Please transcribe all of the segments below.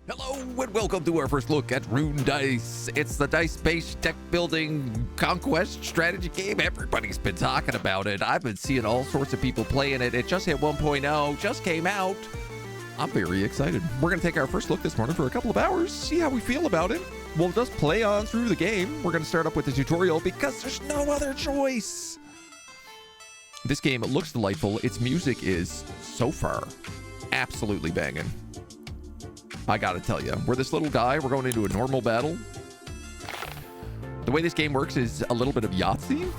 Hello and welcome to our first look at Rune Dice. It's the dice-based deck-building conquest strategy game. Everybody's been talking about it. I've been seeing all sorts of people playing it. It just hit 1.0, just came out. I'm very excited. We're going to take our first look this morning for a couple of hours, see how we feel about it. We'll just play on through the game. We're going to start up with the tutorial because there's no other choice. This game looks delightful. Its music is, so far, absolutely banging. I gotta tell you, we're this little guy. We're going into a normal battle. The way this game works is a little bit of Yahtzee.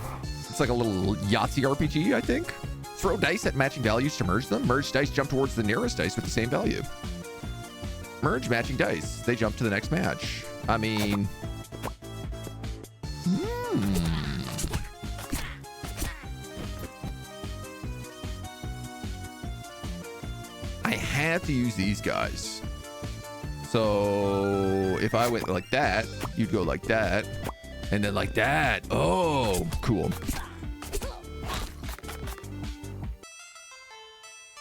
It's like a little Yahtzee RPG, I think. Throw dice at matching values to merge them. Merge dice jump towards the nearest dice with the same value. Merge matching dice. They jump to the next match. I mean... I had to use these guys. So if I went like that, you'd go like that, and then like that. Oh, cool.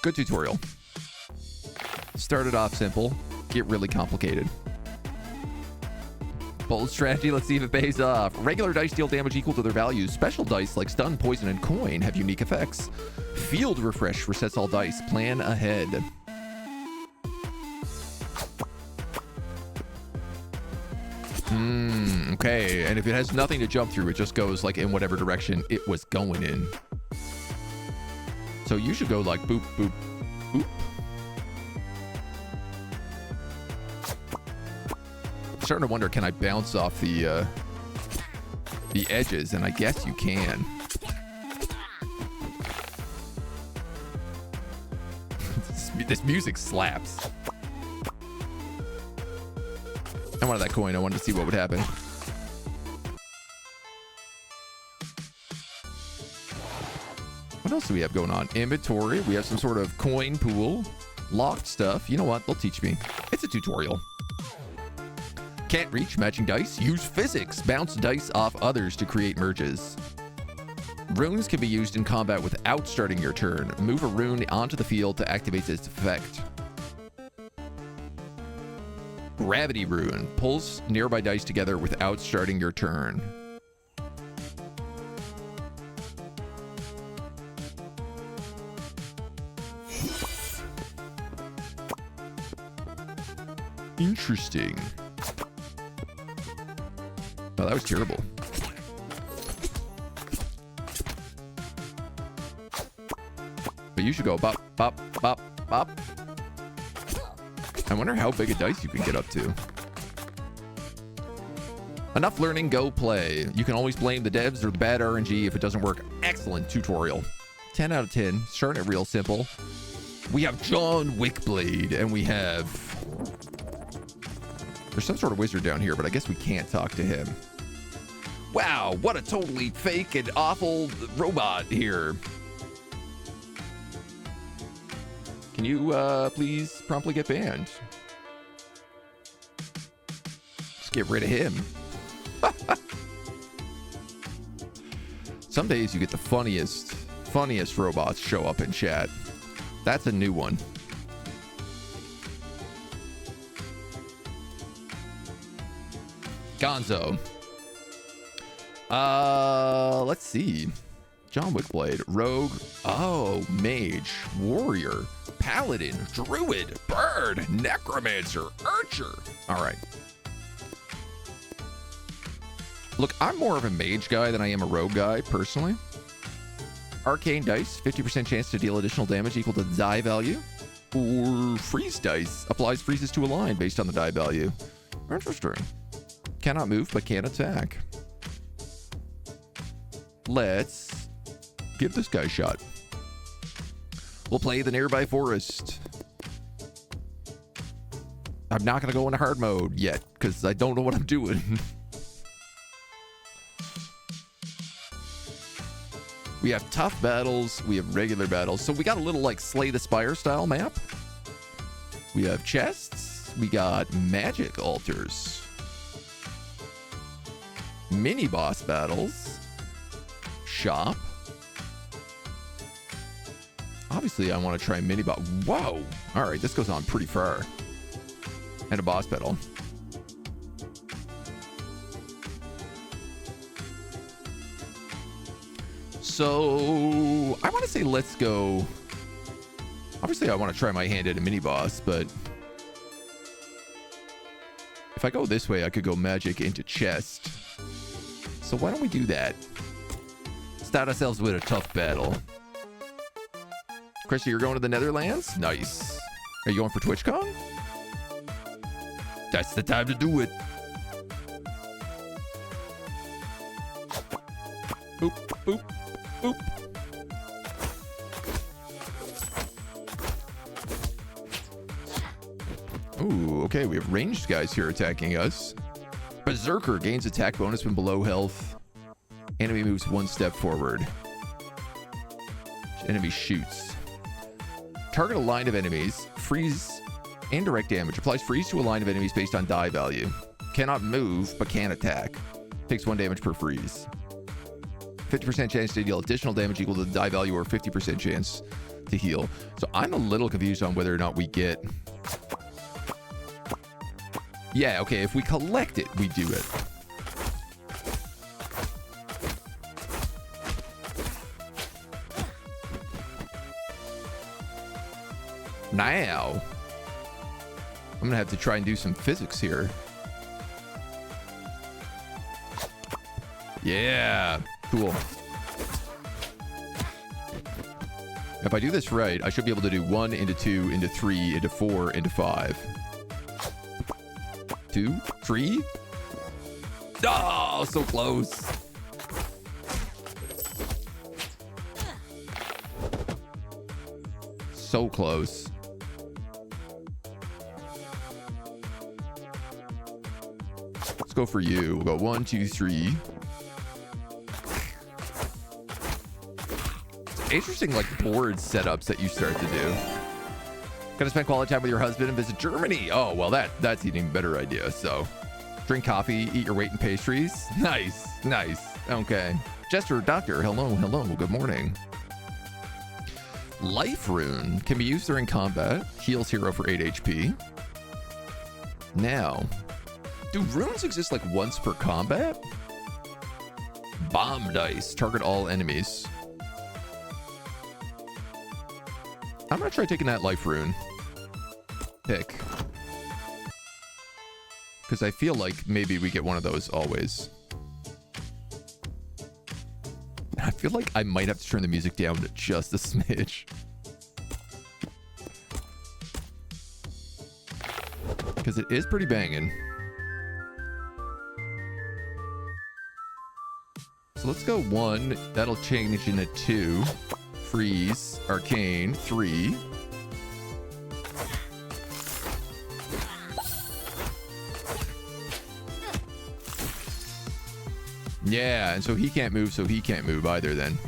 Good tutorial. Started off simple, get really complicated. Bold strategy, let's see if it pays off. Regular dice deal damage equal to their values. Special dice like stun, poison, and coin have unique effects. Field refresh resets all dice. Plan ahead. Okay, and if it has nothing to jump through, it just goes like in whatever direction it was going in. So you should go like boop, boop, boop. I'm starting to wonder, can I bounce off the edges? And I guess you can. This music slaps. I wanted that coin. I wanted to see what would happen. What else do we have going on? Inventory. We have some sort of coin pool. Locked stuff. You know what? They'll teach me. It's a tutorial. Can't reach matching dice. Use physics. Bounce dice off others to create merges. Runes can be used in combat without starting your turn. Move a rune onto the field to activate its effect. Gravity rune pulls nearby dice together without starting your turn. Interesting. Oh, that was terrible. But you should go bop, bop, bop, bop. I wonder how big a dice you can get up to. Enough learning, go play. You can always blame the devs or the bad RNG if it doesn't work. Excellent tutorial. 10 out of 10. Starting it real simple. We have John Wickblade, and we have... There's some sort of wizard down here, but I guess we can't talk to him. Wow, what a totally fake and awful robot here. Can you please promptly get banned? Just get rid of him. Some days you get the funniest robots show up in chat. That's a new one. Gonzo. Let's see. John Wickblade, rogue, oh, mage, warrior, paladin, druid, bird, necromancer, archer. All right. Look, I'm more of a mage guy than I am a rogue guy, personally. Arcane dice, 50% chance to deal additional damage equal to the die value. Or freeze dice, applies freezes to a line based on the die value. Interesting. Cannot move, but can attack. Let's give this guy a shot. We'll play the nearby forest. I'm not going to go into hard mode yet because I don't know what I'm doing. We have tough battles. We have regular battles. So we got a little like Slay the Spire style map. We have chests. We got magic altars. Mini boss battles. Shop. Obviously, I want to try mini boss. Whoa! All right, this goes on pretty far. And a boss battle. So I want to say let's go. Obviously, I want to try my hand at a mini boss, but if I go this way, I could go magic into chest. So why don't we do that? Start ourselves with a tough battle. Christy, you're going to the Netherlands? Nice. Are you going for TwitchCon? That's the time to do it. Boop, boop, boop. Ooh, okay, we have ranged guys here attacking us. Berserker gains attack bonus when below health. Enemy moves one step forward. Enemy shoots. Target a line of enemies. Freeze and direct damage. Applies freeze to a line of enemies based on die value. Cannot move, but can attack. Takes 1 damage per freeze. 50% chance to deal additional damage equal to the die value, or 50% chance to heal. So I'm a little confused on whether or not we get... Yeah, okay, if we collect it, we do it. Now, I'm gonna have to try and do some physics here. Yeah, cool. If I do this right, I should be able to do 1 into 2 into 3 into 4 into 5. 2, 3. Oh, so close. So close. Let's go for you. We'll go 1, 2, 3. It's interesting, like, board setups that you start to do. Gonna spend quality time with your husband and visit Germany. Oh, well, that's an even better idea. So, drink coffee, eat your weight in pastries. Nice, nice. Okay. Jester, doctor, hello, hello, good morning. Life Rune can be used during combat. Heals hero for 8 HP. Now, do runes exist like once per combat? Bomb dice. Target all enemies. I'm gonna try taking that life rune. Pick. Because I feel like maybe we get one of those always. I feel like I might have to turn the music down to just a smidge. Because it is pretty banging. So let's go 1. That'll change into 2. Freeze. Arcane. 3. Yeah, and so he can't move, so he can't move either then.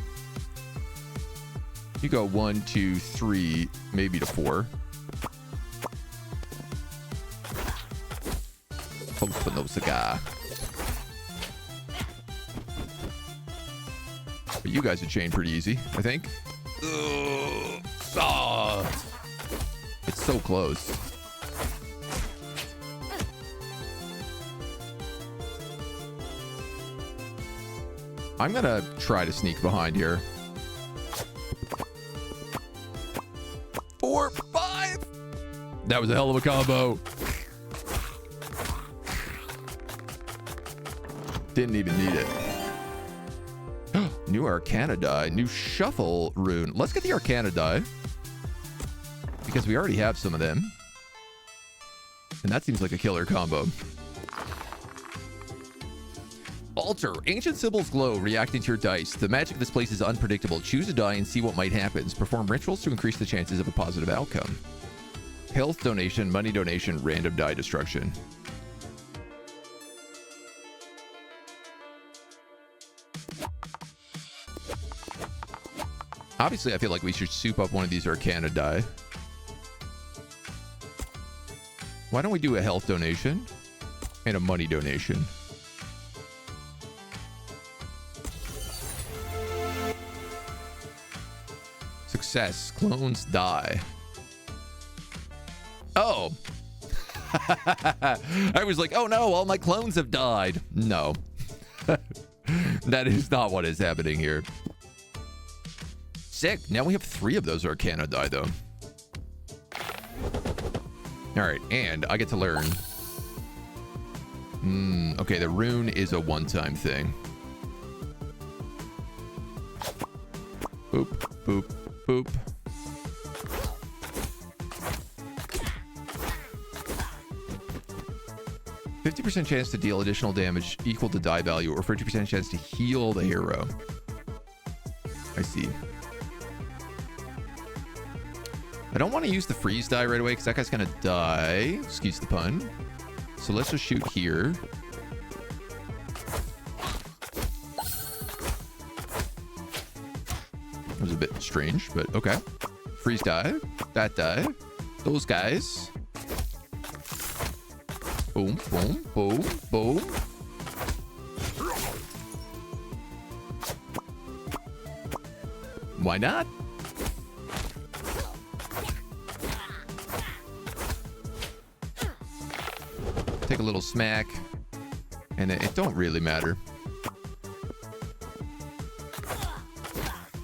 You go 1, 2, 3, maybe to 4. Open those cigar. But you guys are chained pretty easy, I think. It's so close. I'm gonna try to sneak behind here. 4, 5. That was a hell of a combo. Didn't even need it. New Arcana die. New Shuffle rune. Let's get the Arcana die. Because we already have some of them. And that seems like a killer combo. Altar. Ancient symbols glow, reacting to your dice. The magic of this place is unpredictable. Choose a die and see what might happen. Perform rituals to increase the chances of a positive outcome. Health donation, money donation, random die destruction. Obviously, I feel like we should soup up one of these Arcana die. Why don't we do a health donation and a money donation? Success. Clones die. Oh. I was like, oh no, all my clones have died. No. That is not what is happening here. Sick. Now we have 3 of those Arcana die, though. All right, and I get to learn. Okay, the rune is a one-time thing. Boop, boop, boop. %50 chance to deal additional damage equal to die value, or 50% chance to heal the hero. I see. I don't want to use the freeze die right away because that guy's gonna die. Excuse the pun. So let's just shoot here. That was a bit strange, but okay. Freeze die. That die. Those guys. Boom, boom, boom, boom. Why not? Take a little smack. And it don't really matter.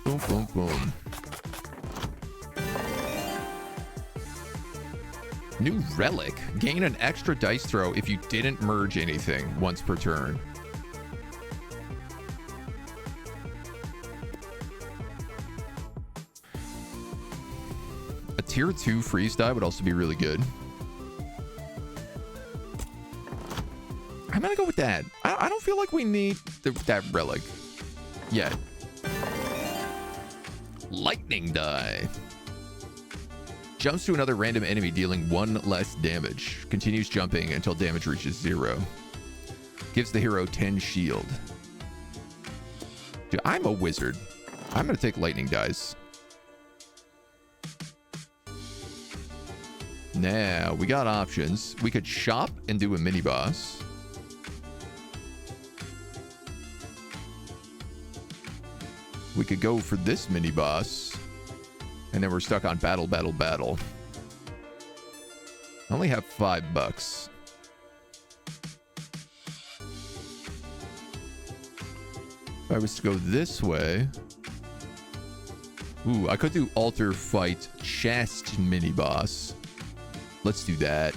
Boom, boom, boom. New relic. Gain an extra dice throw if you didn't merge anything once per turn. A tier 2 freeze die would also be really good. I'm gonna go with that. I don't feel like we need that relic yet. Lightning die. Jumps to another random enemy, dealing 1 less damage. Continues jumping until damage reaches 0. Gives the hero 10 shield. Dude, I'm a wizard. I'm gonna take lightning dice. Now, we got options. We could shop and do a mini boss. We could go for this mini boss. And then we're stuck on battle, battle, battle. I only have $5. If I was to go this way. Ooh, I could do altar fight chest mini boss. Let's do that.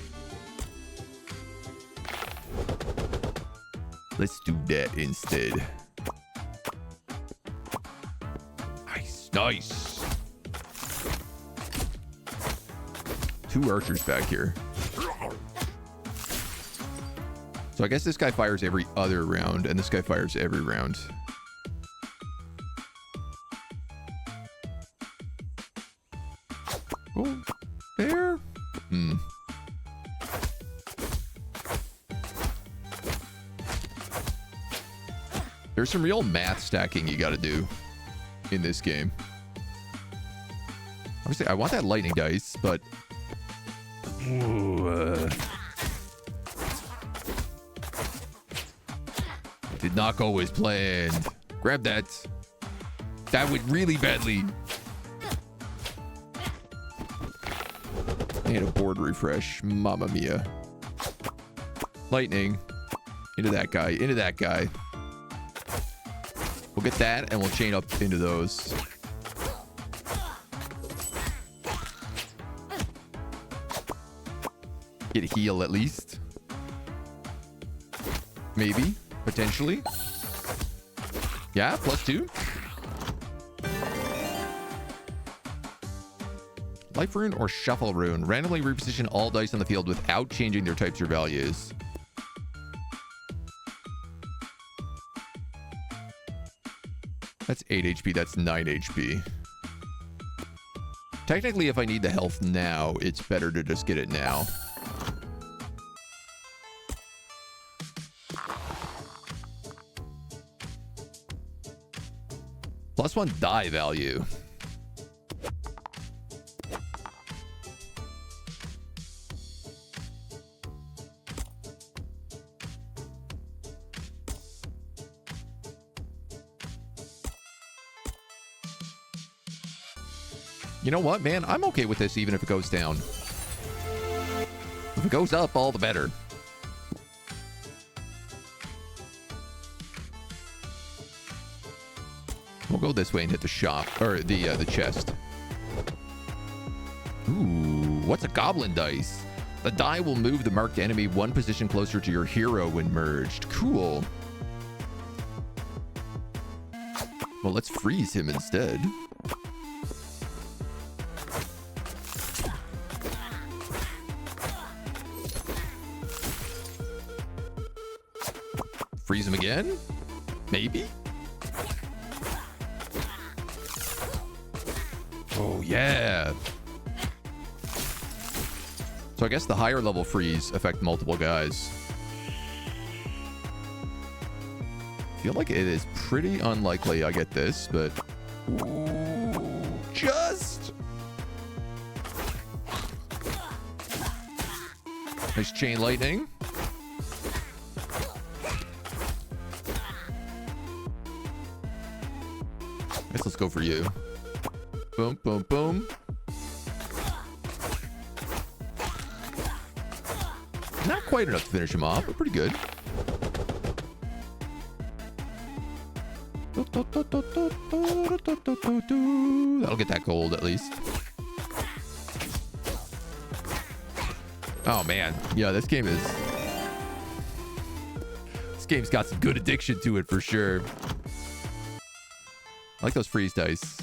Let's do that instead. Nice, nice. 2 archers back here. So I guess this guy fires every other round, and this guy fires every round. Oh, there. There's some real math stacking you got to do in this game. Obviously, I want that lightning dice, but did not go as planned. Grab that. That went really badly. I need a board refresh. Mamma mia. Lightning. Into that guy. Into that guy. We'll get that and we'll chain up into those. Get a heal at least. Maybe. Potentially. Yeah, +2. Life rune or shuffle rune. Randomly reposition all dice on the field without changing their types or values. That's 8 HP. That's 9 HP. Technically, if I need the health now, it's better to just get it now. +1 die value. You know what, man? I'm okay with this even if it goes down. If it goes up, all the better. We'll go this way and hit the shop, or the chest. Ooh, what's a goblin dice? The die will move the marked enemy one position closer to your hero when merged. Cool. Well, let's freeze him instead. Freeze him again? Maybe? Oh, yeah. So I guess the higher level freeze affect multiple guys. I feel like it is pretty unlikely I get this, but... Ooh, just... Nice chain lightning. Guess let's go for you. Boom, boom, boom. Not quite enough to finish him off, but pretty good. That'll get that gold at least. Oh man, yeah, this game's got some good addiction to it for sure. I like those freeze dice.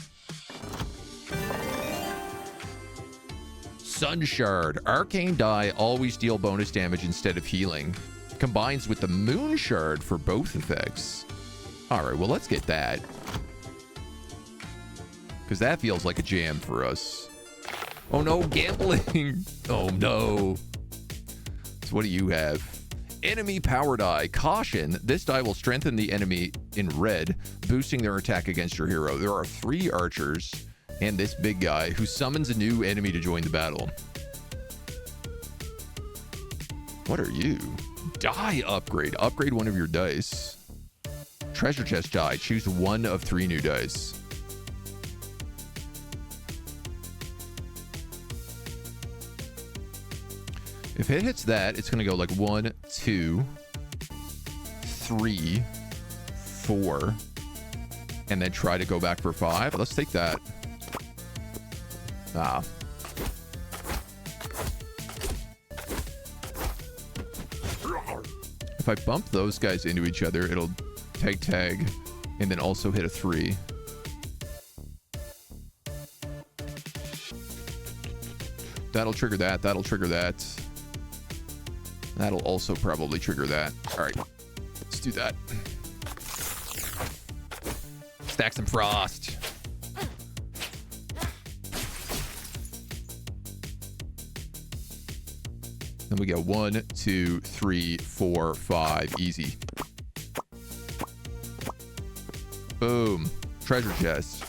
Sun Shard. Arcane die always deal bonus damage instead of healing. Combines with the Moon Shard for both effects. Alright, well let's get that. Because that feels like a jam for us. Oh no, gambling! Oh no. So what do you have? Enemy power die. Caution. This die will strengthen the enemy in red, boosting their attack against your hero. There are 3 archers and this big guy who summons a new enemy to join the battle. What are you? Die upgrade. Upgrade one of your dice. Treasure chest die. Choose one of 3 new dice. If it hits that, it's going to go like 1, 2, 3, 4, and then try to go back for 5. Let's take that. Ah. If I bump those guys into each other, it'll tag, and then also hit a 3. That'll trigger that. That'll trigger that. That'll also probably trigger that. All right, let's do that. Stack some frost. Then we go 1, 2, 3, 4, 5. Easy. Boom. Treasure chest.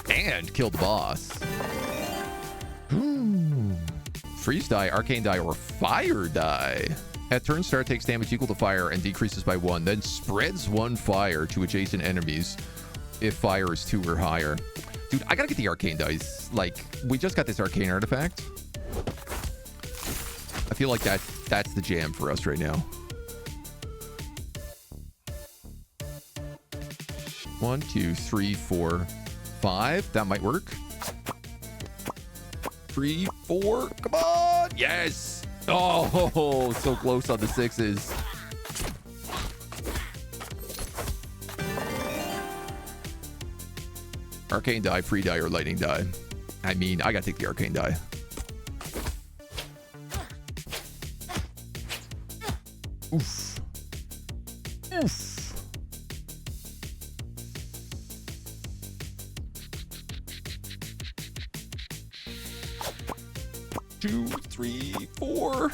And kill the boss. Freeze die, arcane die, or fire die. At turn start, takes damage equal to fire and decreases by 1, then spreads 1 fire to adjacent enemies if fire is 2 or higher. Dude, I gotta get the arcane dice. Like, we just got this arcane artifact. I feel like that's the jam for us right now. 1, 2, 3, 4, 5. That might work. 3, 4. Come on. Yes. Oh, so close on the 6s. Arcane die, free die, or lightning die. I mean, I gotta take the arcane die. Oof. Oof. 2, 3, 4.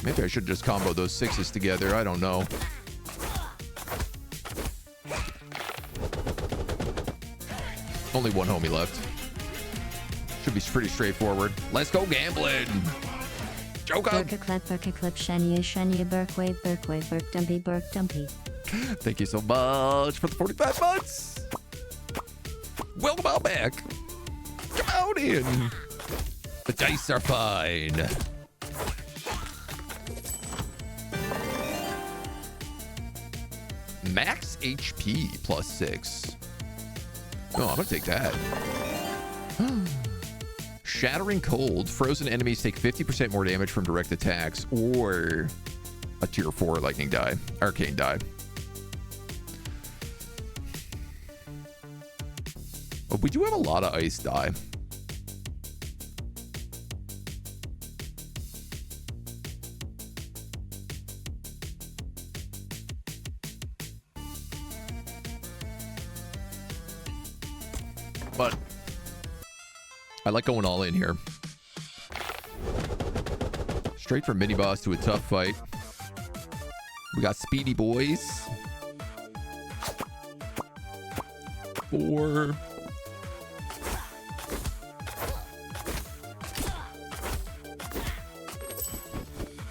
Maybe I should just combo those 6s together. I don't know. Only 1 homie left. Should be pretty straightforward. Let's go gambling. Joker. Burker Shania, Burkway, Burk Dumpy. Thank you so much for the 45 months. Welcome on back. Come on in. The dice are fine. Max HP +6. Oh, I'm gonna take that. Shattering Cold. Frozen enemies take 50% more damage from direct attacks or a tier 4 lightning die, arcane die. But we do have a lot of ice die. But I like going all in here. Straight from mini boss to a tough fight. We got speedy boys. 4.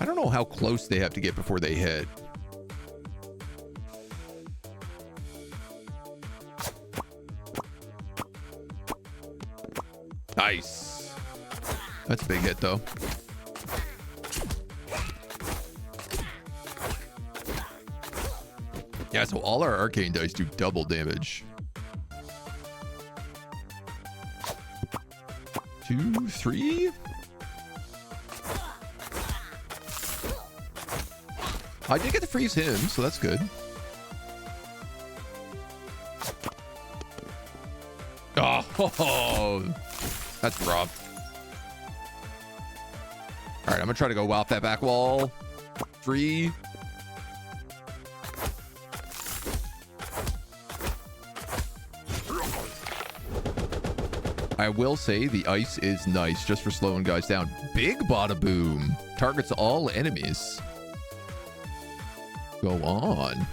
I don't know how close they have to get before they hit. Nice. That's a big hit, though. Yeah, so all our arcane dice do double damage. 2, 3. I did get to freeze him, so that's good. Oh, that's rough. All right, I'm gonna try to go off that back wall. 3. I will say the ice is nice just for slowing guys down. Big bada boom. Targets all enemies. Go on.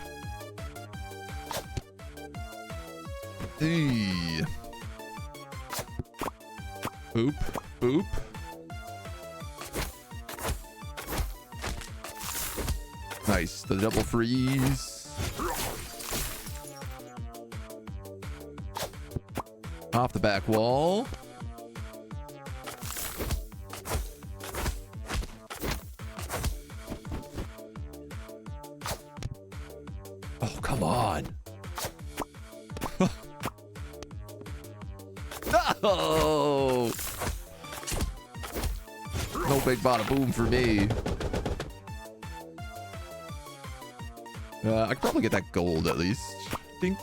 Hey. Boop, boop. Nice, the double freeze. Off the back wall. Oh, come on. No! No big bada boom for me. I could probably get that gold at least. I think.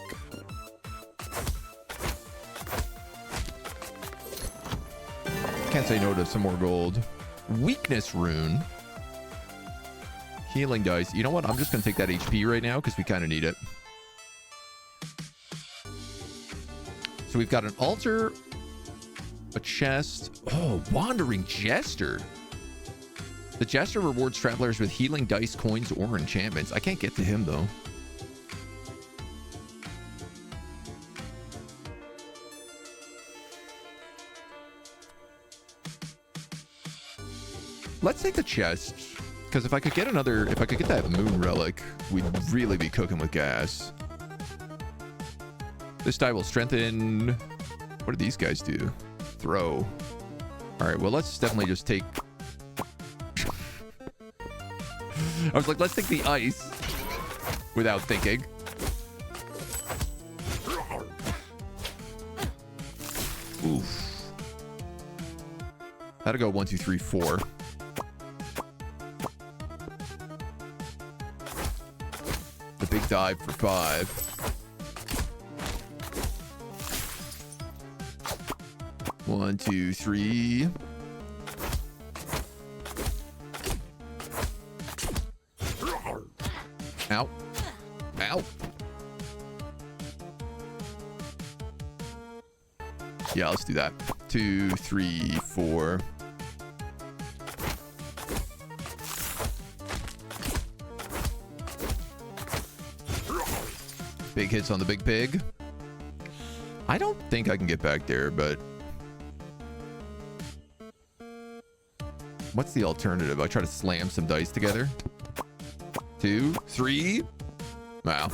Can't say no to some more gold. Weakness rune. Healing dice. You know what? I'm just going to take that HP right now because we kind of need it. So we've got an altar, a chest. Oh, Wandering Jester. The Jester rewards travelers with healing dice, coins, or enchantments. I can't get to him, though. Let's take the chest, because if I could get that moon relic, we'd really be cooking with gas. This die will strengthen. What do these guys do? Throw. All right, well, let's definitely just take. I was like, let's take the ice without thinking. Oof. That'll go 1, 2, 3, 4. The big dive for 5. 1, 2, 3. Ow. Ow. Yeah, let's do that. 2, 3, 4. Big hits on the big pig. I don't think I can get back there, but what's the alternative? I try to slam some dice together. 2, 3. Wow.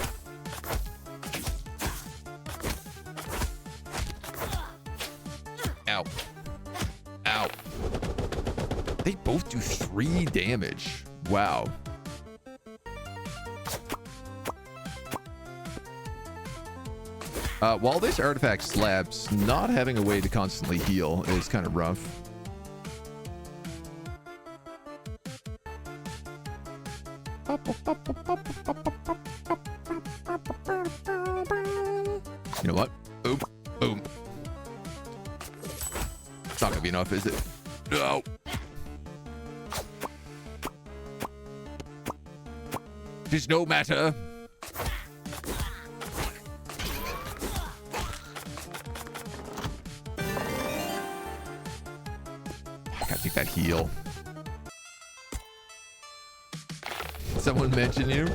Ow. They both do 3 damage. Wow. While this artifact slaps, not having a way to constantly heal is kind of rough. You know what? Boom. Boom. It's not gonna be enough, is it? No. It is no matter. Gotta take that heal. Someone mention you?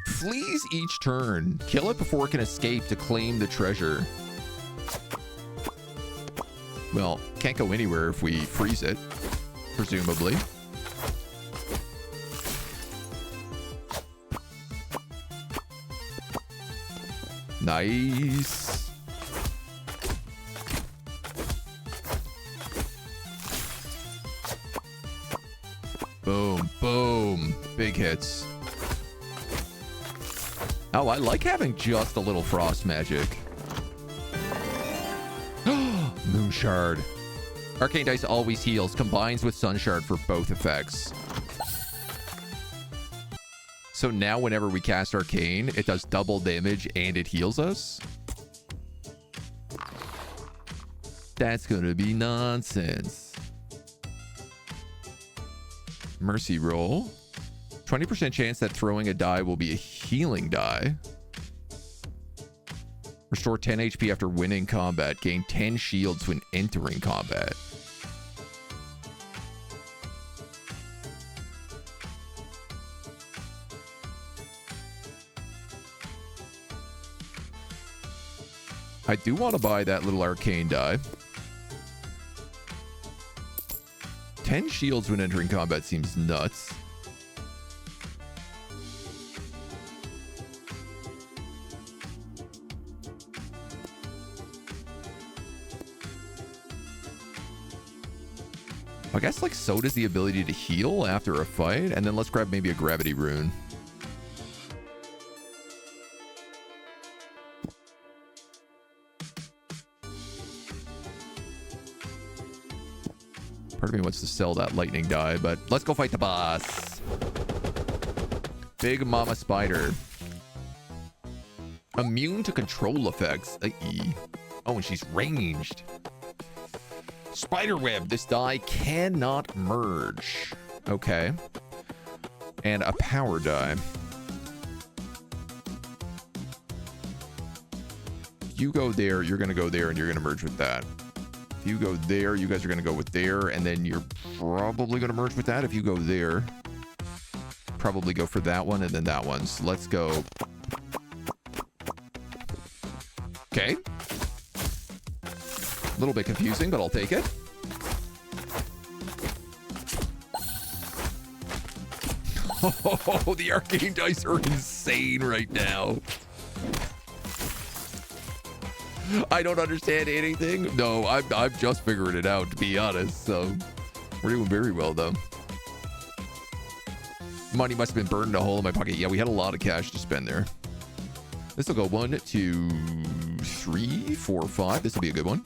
Flees each turn. Kill it before it can escape to claim the treasure. Well, can't go anywhere if we freeze it, presumably. Nice. Boom, boom. Big hits. Oh, I like having just a little frost magic. Moon Shard. Arcane Dice always heals. Combines with Sun Shard for both effects. So now whenever we cast Arcane, it does double damage and it heals us. That's gonna be nonsense. Mercy roll. 20% chance that throwing a die will be a healing die. Restore 10 HP after winning combat. Gain 10 shields when entering combat. I do want to buy that little arcane die. 10 shields when entering combat seems nuts. I guess like so does the ability to heal after a fight, and then let's grab maybe a gravity rune. Part of me wants to sell that lightning die, but let's go fight the boss. Big Mama Spider. Immune to control effects. Oh, and she's ranged. Spiderweb. This die cannot merge. Okay. And a power die. If you go there, you're going to go there, and you're going to merge with that. If you go there, you guys are going to go with there, and then you're probably going to merge with that. If you go there, probably go for that one and then that one. So let's go. Okay. A little bit confusing, but I'll take it. Oh, the arcane dice are insane right now. I don't understand anything. No, I'm just figuring it out, to be honest. So we're doing very well, though. Money must have been burned a hole in my pocket. Yeah, we had a lot of cash to spend there. This will go 1, 2, 3, 4, 5. This will be a good one.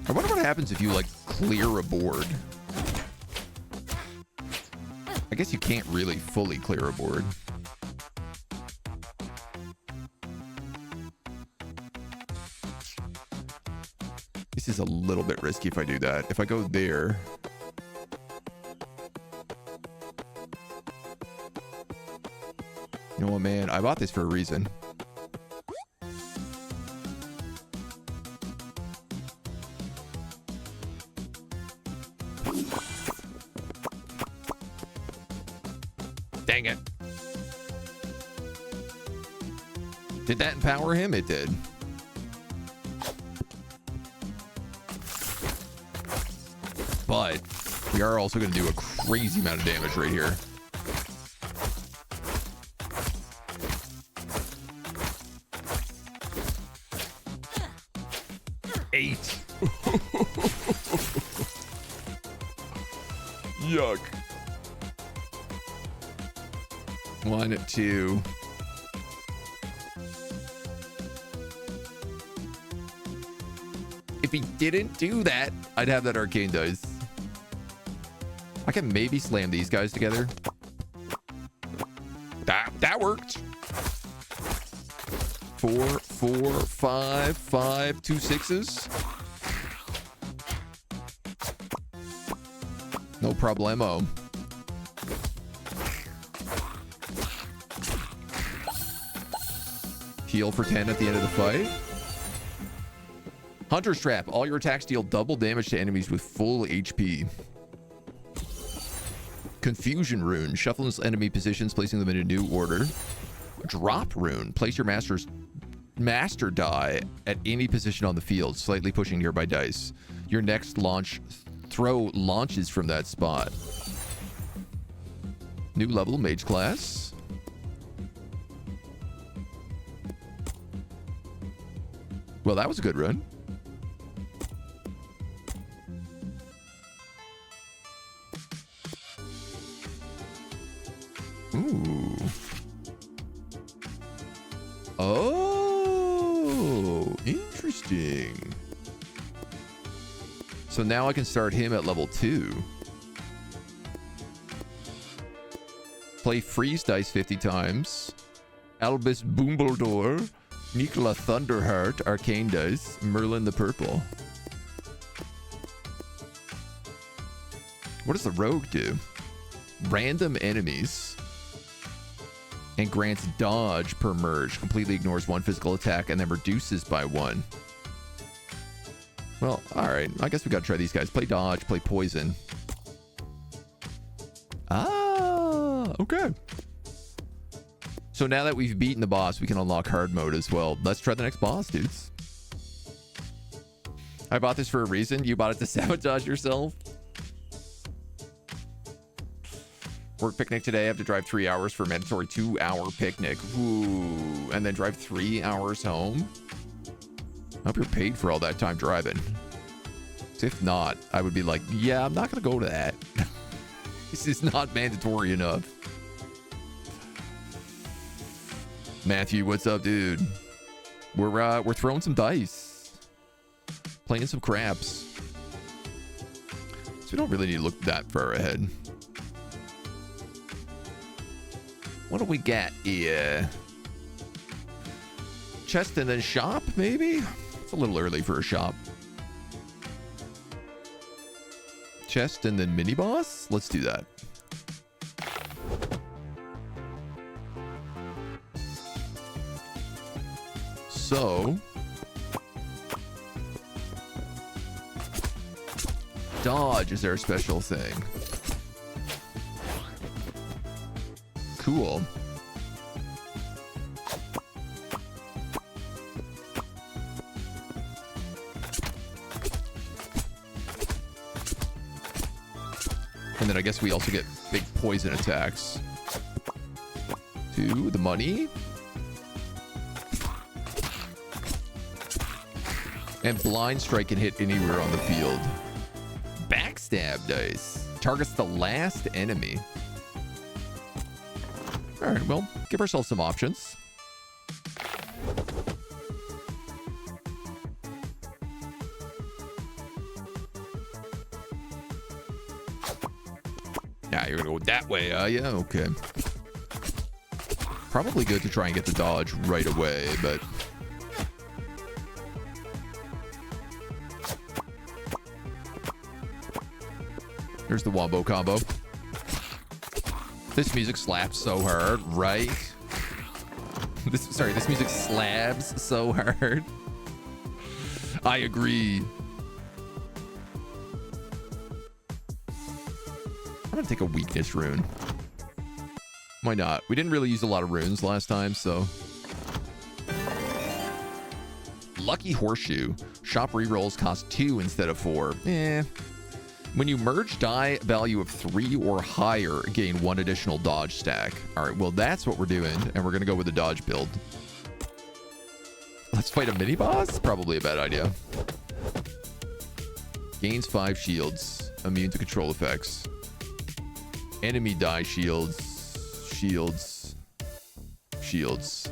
I wonder what happens if you, like, clear a board. I guess you can't really fully clear a board. This is a little bit risky if I do that. If I go there... You know what, man? I bought this for a reason. Dang it. Did that empower him? It did. But we are also going to do a crazy amount of damage right here. 8. Yuck. 1, 2. If he didn't do that, I'd have that arcane dice. I can maybe slam these guys together. That worked. 4, 4, 5, 5, 2 6s. No problemo. Heal for 10 at the end of the fight. Hunter's Trap. All your attacks deal double damage to enemies with full HP. Confusion Rune. Shuffles enemy positions, placing them in a new order. Drop Rune. Place your master die at any position on the field, slightly pushing nearby dice. Your next throw launches from that spot. New level, Mage class. Well, that was a good run. Ooh. Oh, interesting. So now I can start him at level 2. Play freeze dice 50 times. Albus Boombledore. Nikola Thunderheart, arcane dice. Merlin the purple. What does the rogue do? Random enemies. And grants dodge per merge. Completely ignores one physical attack and then reduces by 1. Well, alright. I guess we gotta try these guys. Play dodge, play poison. Ah, okay. So now that we've beaten the boss, we can unlock hard mode as well. Let's try the next boss, dudes. I bought this for a reason. You bought it to sabotage yourself. Work picnic today. I have to drive 3 hours for a mandatory 2-hour picnic. Ooh. And then drive 3 hours home. I hope you're paid for all that time driving. If not, I would be like, yeah, I'm not going to go to that. This is not mandatory enough. Matthew, what's up, dude? We're throwing some dice. Playing some craps. So we don't really need to look that far ahead. What do we got here? Chest and then shop, maybe? It's a little early for a shop. Chest and then mini boss? Let's do that. So, dodge is our special thing. Cool. And then I guess we also get big poison attacks. 2, the money. And blind strike can hit anywhere on the field. Backstab dice. Targets the last enemy. Alright, well, give ourselves some options. Yeah, you're gonna go that way, are you? Okay. Probably good to try and get the dodge right away, but... Here's the wombo combo. This music slaps so hard, right? This music slabs so hard. I agree. I'm gonna take a weakness rune. Why not? We didn't really use a lot of runes last time, so... Lucky Horseshoe. Shop rerolls cost 2 instead of 4. Eh. When you merge die value of 3 or higher, gain 1 additional dodge stack. All right, well, that's what we're doing, and we're going to go with the dodge build. Let's fight a mini-boss? Probably a bad idea. Gains 5 shields. Immune to control effects. Enemy die shields. Shields. Shields.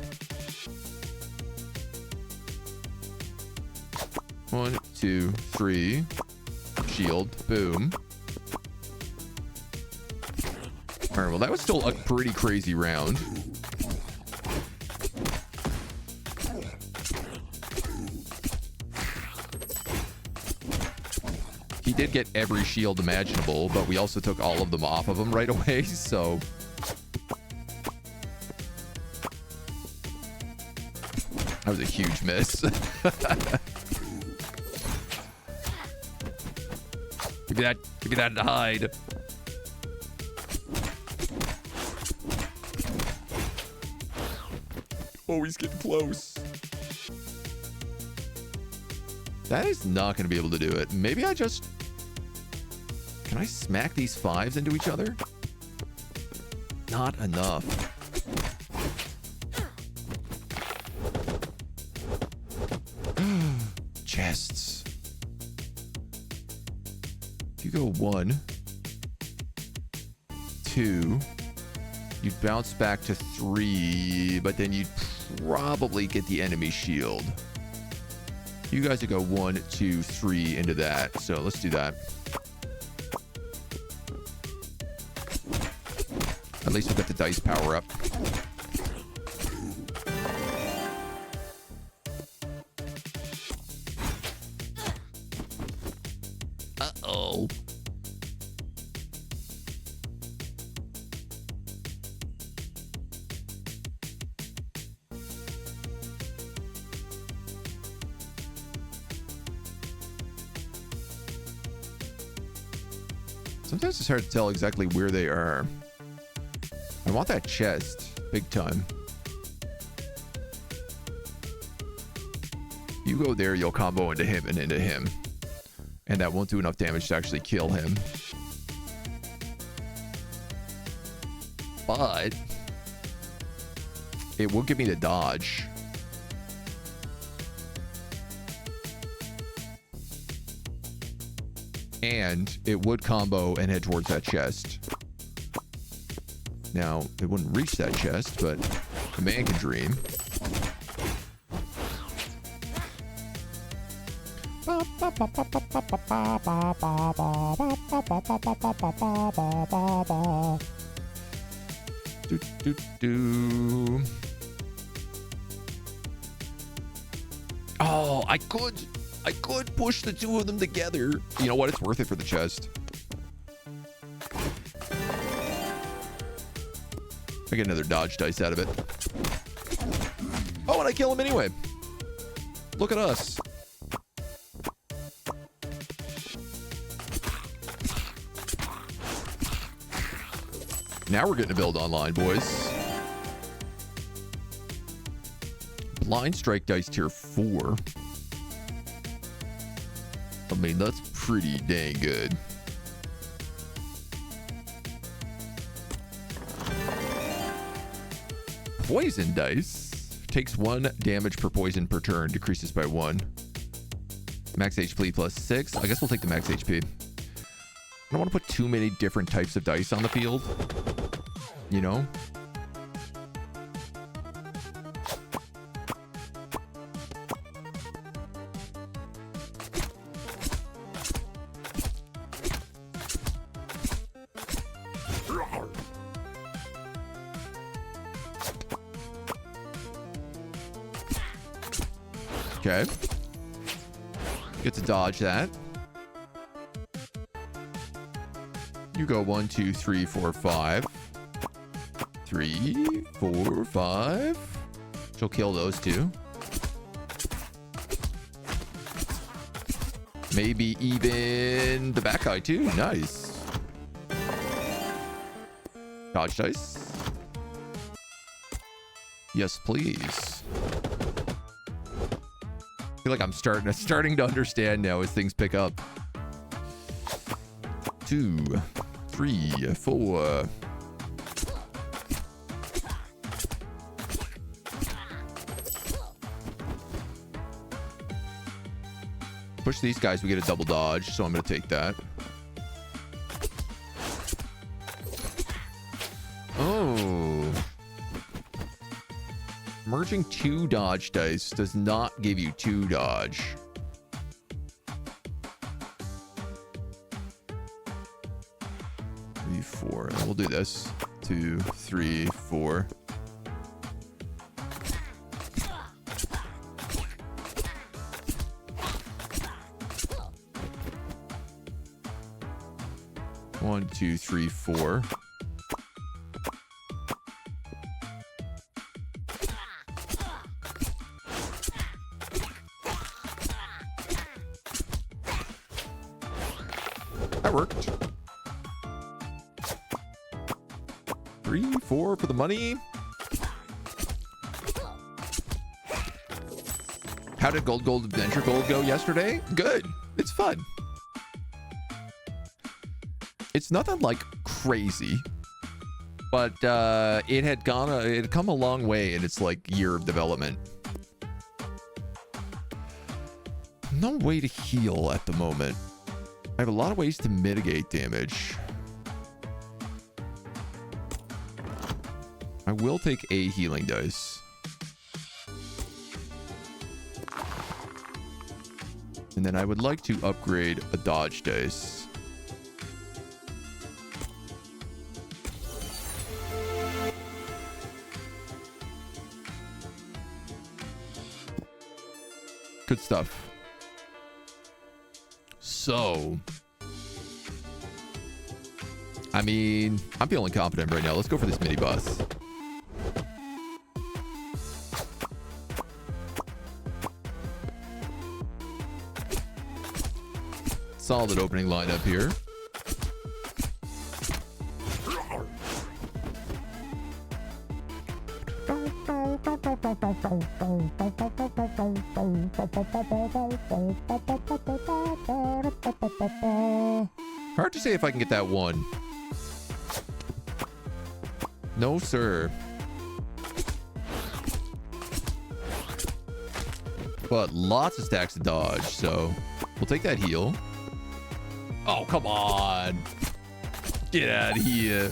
1, 2, 3. Shield. Boom. Alright, well that was still a pretty crazy round. He did get every shield imaginable, but we also took all of them off of him right away, so... That was a huge miss. Give me that to hide. Oh, he's getting close. That is not going to be able to do it. Maybe I just... Can I smack these 5s into each other? Not enough. Chests. If you go 1, 2, you'd bounce back to 3, but then you'd probably get the enemy shield. You guys would go 1, 2, 3 into that. So let's do that. At least we'll get the dice power up. Uh-oh. Sometimes it's hard to tell exactly where they are. I want that chest, big time. You go there, you'll combo into him and into him. And that won't do enough damage to actually kill him. But it will give me the dodge. And it would combo and head towards that chest. Now, it wouldn't reach that chest, but the man can dream. Do, do, do. Oh, I could push the two of them together. You know what? It's worth it for the chest. I get another dodge dice out of it. Oh, and I kill him anyway. Look at us. Now we're getting to build online, boys. Blind strike dice tier 4. I mean, that's pretty dang good. Poison dice takes 1 damage per poison per turn, decreases by 1. Max HP plus 6. I guess we'll take the max HP. I don't want to put too many different types of dice on the field. You know? Okay. Get to dodge that. You go 1, 2, 3, 4, 5. 3, 4, 5. She'll kill those two. Maybe even the back guy too. Nice. Dodge dice. Yes, please. I feel like I'm starting to understand now as things pick up. 2, 3, 4. Push these guys, we get a double dodge, so I'm going to take that. Oh. Merging 2 dodge dice does not give you 2 dodge. Three, 4. And we'll do this. 2, 3, 4. One, 2, 3, 4. That worked. 3, 4 for the money. How did Gold Adventure Gold go yesterday? Good. It's fun. It's nothing like crazy, but it had come a long way in its like year of development. No way to heal at the moment. I have a lot of ways to mitigate damage. I will take a healing dice. And then I would like to upgrade a dodge dice. Good stuff. So, I mean, I'm feeling confident right now. Let's go for this mini boss. Solid opening lineup here. Hard to say if I can get that one. No, sir. But lots of stacks of dodge, so we'll take that heal. Oh, come on. Get out of here.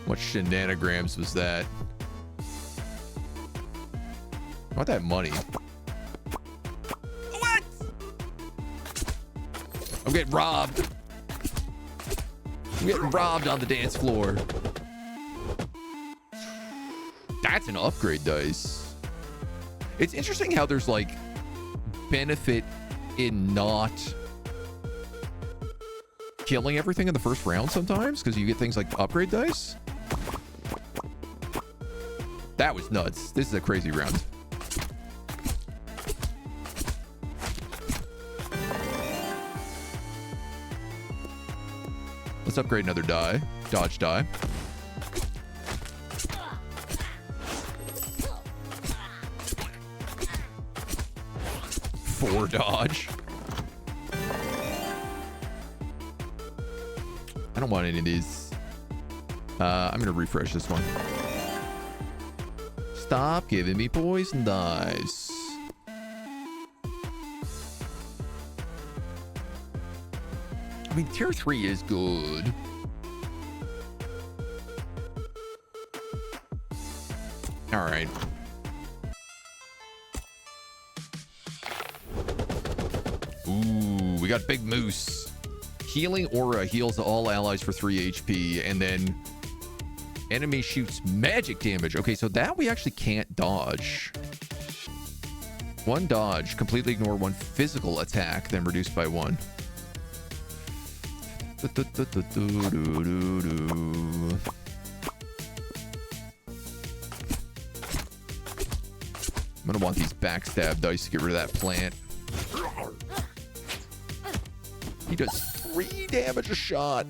What shenanigans was that? I want that money. What? I'm getting robbed. I'm getting robbed on the dance floor. That's an upgrade dice. It's interesting how there's like benefit in not killing everything in the first round sometimes because you get things like upgrade dice. That was nuts. This is a crazy round. Let's upgrade another die. Dodge die. Four dodge. I don't want any of these. I'm gonna refresh this one. Stop giving me poison dice. I mean, tier 3 is good. All right. Ooh, we got Big Moose. Healing Aura heals all allies for 3 HP, and then enemy shoots magic damage. Okay, so that we actually can't dodge. One dodge, completely ignore one physical attack, then reduced by 1. I'm gonna want these backstab dice to get rid of that plant. He does 3 damage a shot.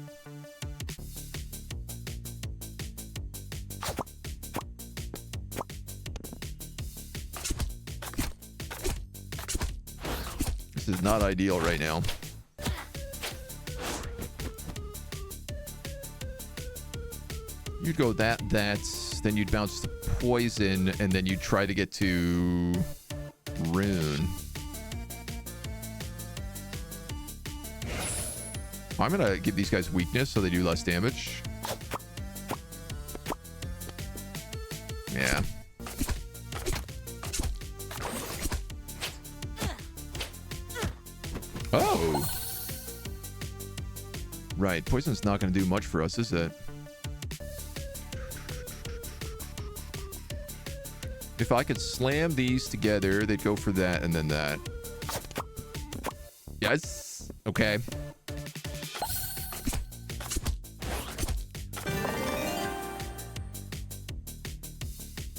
This is not ideal right now. You'd go that's, then you'd bounce the poison, and then you'd try to get to Rune. I'm gonna give these guys weakness so they do less damage. Yeah. Oh. Right, poison's not gonna do much for us, is it? If I could slam these together, they'd go for that and then that. Yes. Okay.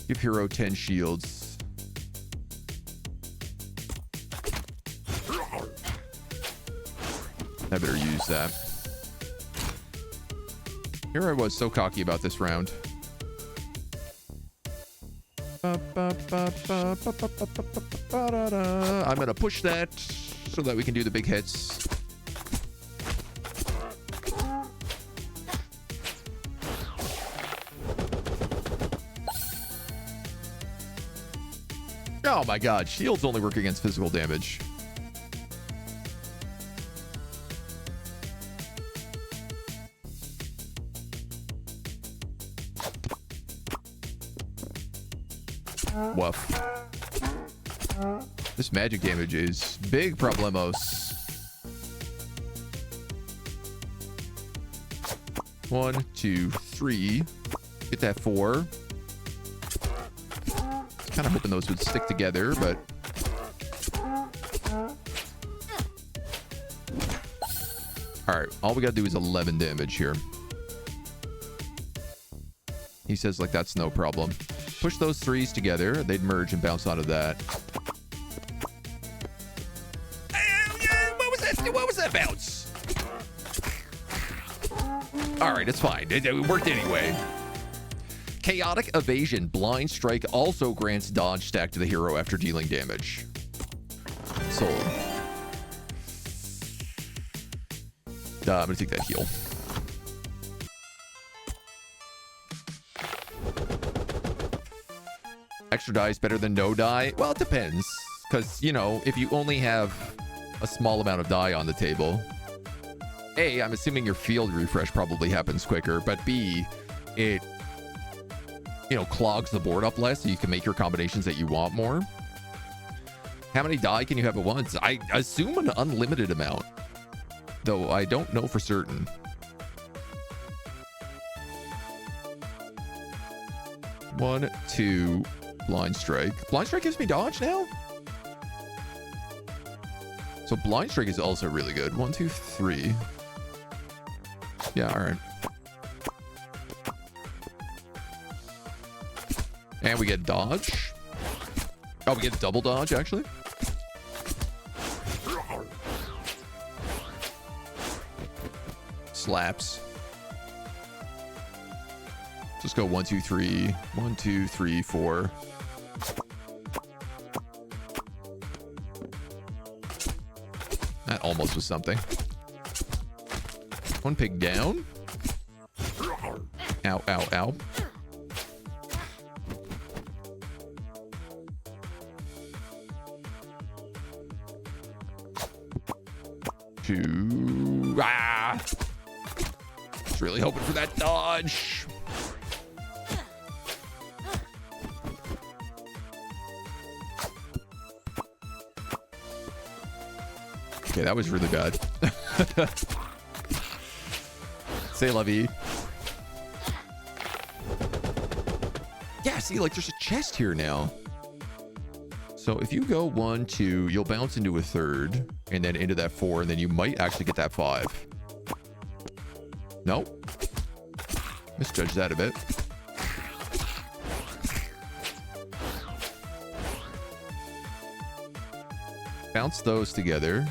Give hero 10 shields. I better use that. Here I was so cocky about this round. I'm gonna push that so that we can do the big hits. Oh my god, shields only work against physical damage. Woof. This magic damage is big problemos. 1, 2, 3. Get that 4. Kind of hoping those would stick together, but all right, all we gotta do is 11 damage here. He says like that's no problem. Push those 3s together, they'd merge and bounce out of that. What was that bounce? All right, it's fine. It worked anyway. Chaotic Evasion. Blind Strike also grants dodge stack to the hero after dealing damage. Sold. I'm gonna take that heal. Extra die is better than no die. Well, it depends. Because, you know, if you only have a small amount of die on the table, A, I'm assuming your field refresh probably happens quicker, but B, it, you know, clogs the board up less so you can make your combinations that you want more. How many die can you have at once? I assume an unlimited amount, though I don't know for certain. One, two, blind strike. Blind strike gives me dodge now? So blind strike is also really good. 1, 2, 3. Yeah, all right. And we get dodge. Oh, we get double dodge, actually. Slaps. Just go 1, 2, 3. 1, 2, 3, 4. That almost was something. One pig down. Ow, ow, ow. Two. Ah! Just really hoping for that dodge. Okay, that was really bad. Say la vie. Yeah, see, like there's a chest here now. So if you go 1, 2, you'll bounce into a 3rd, and then into that 4, and then you might actually get that 5. Nope. Misjudge that a bit. Bounce those together.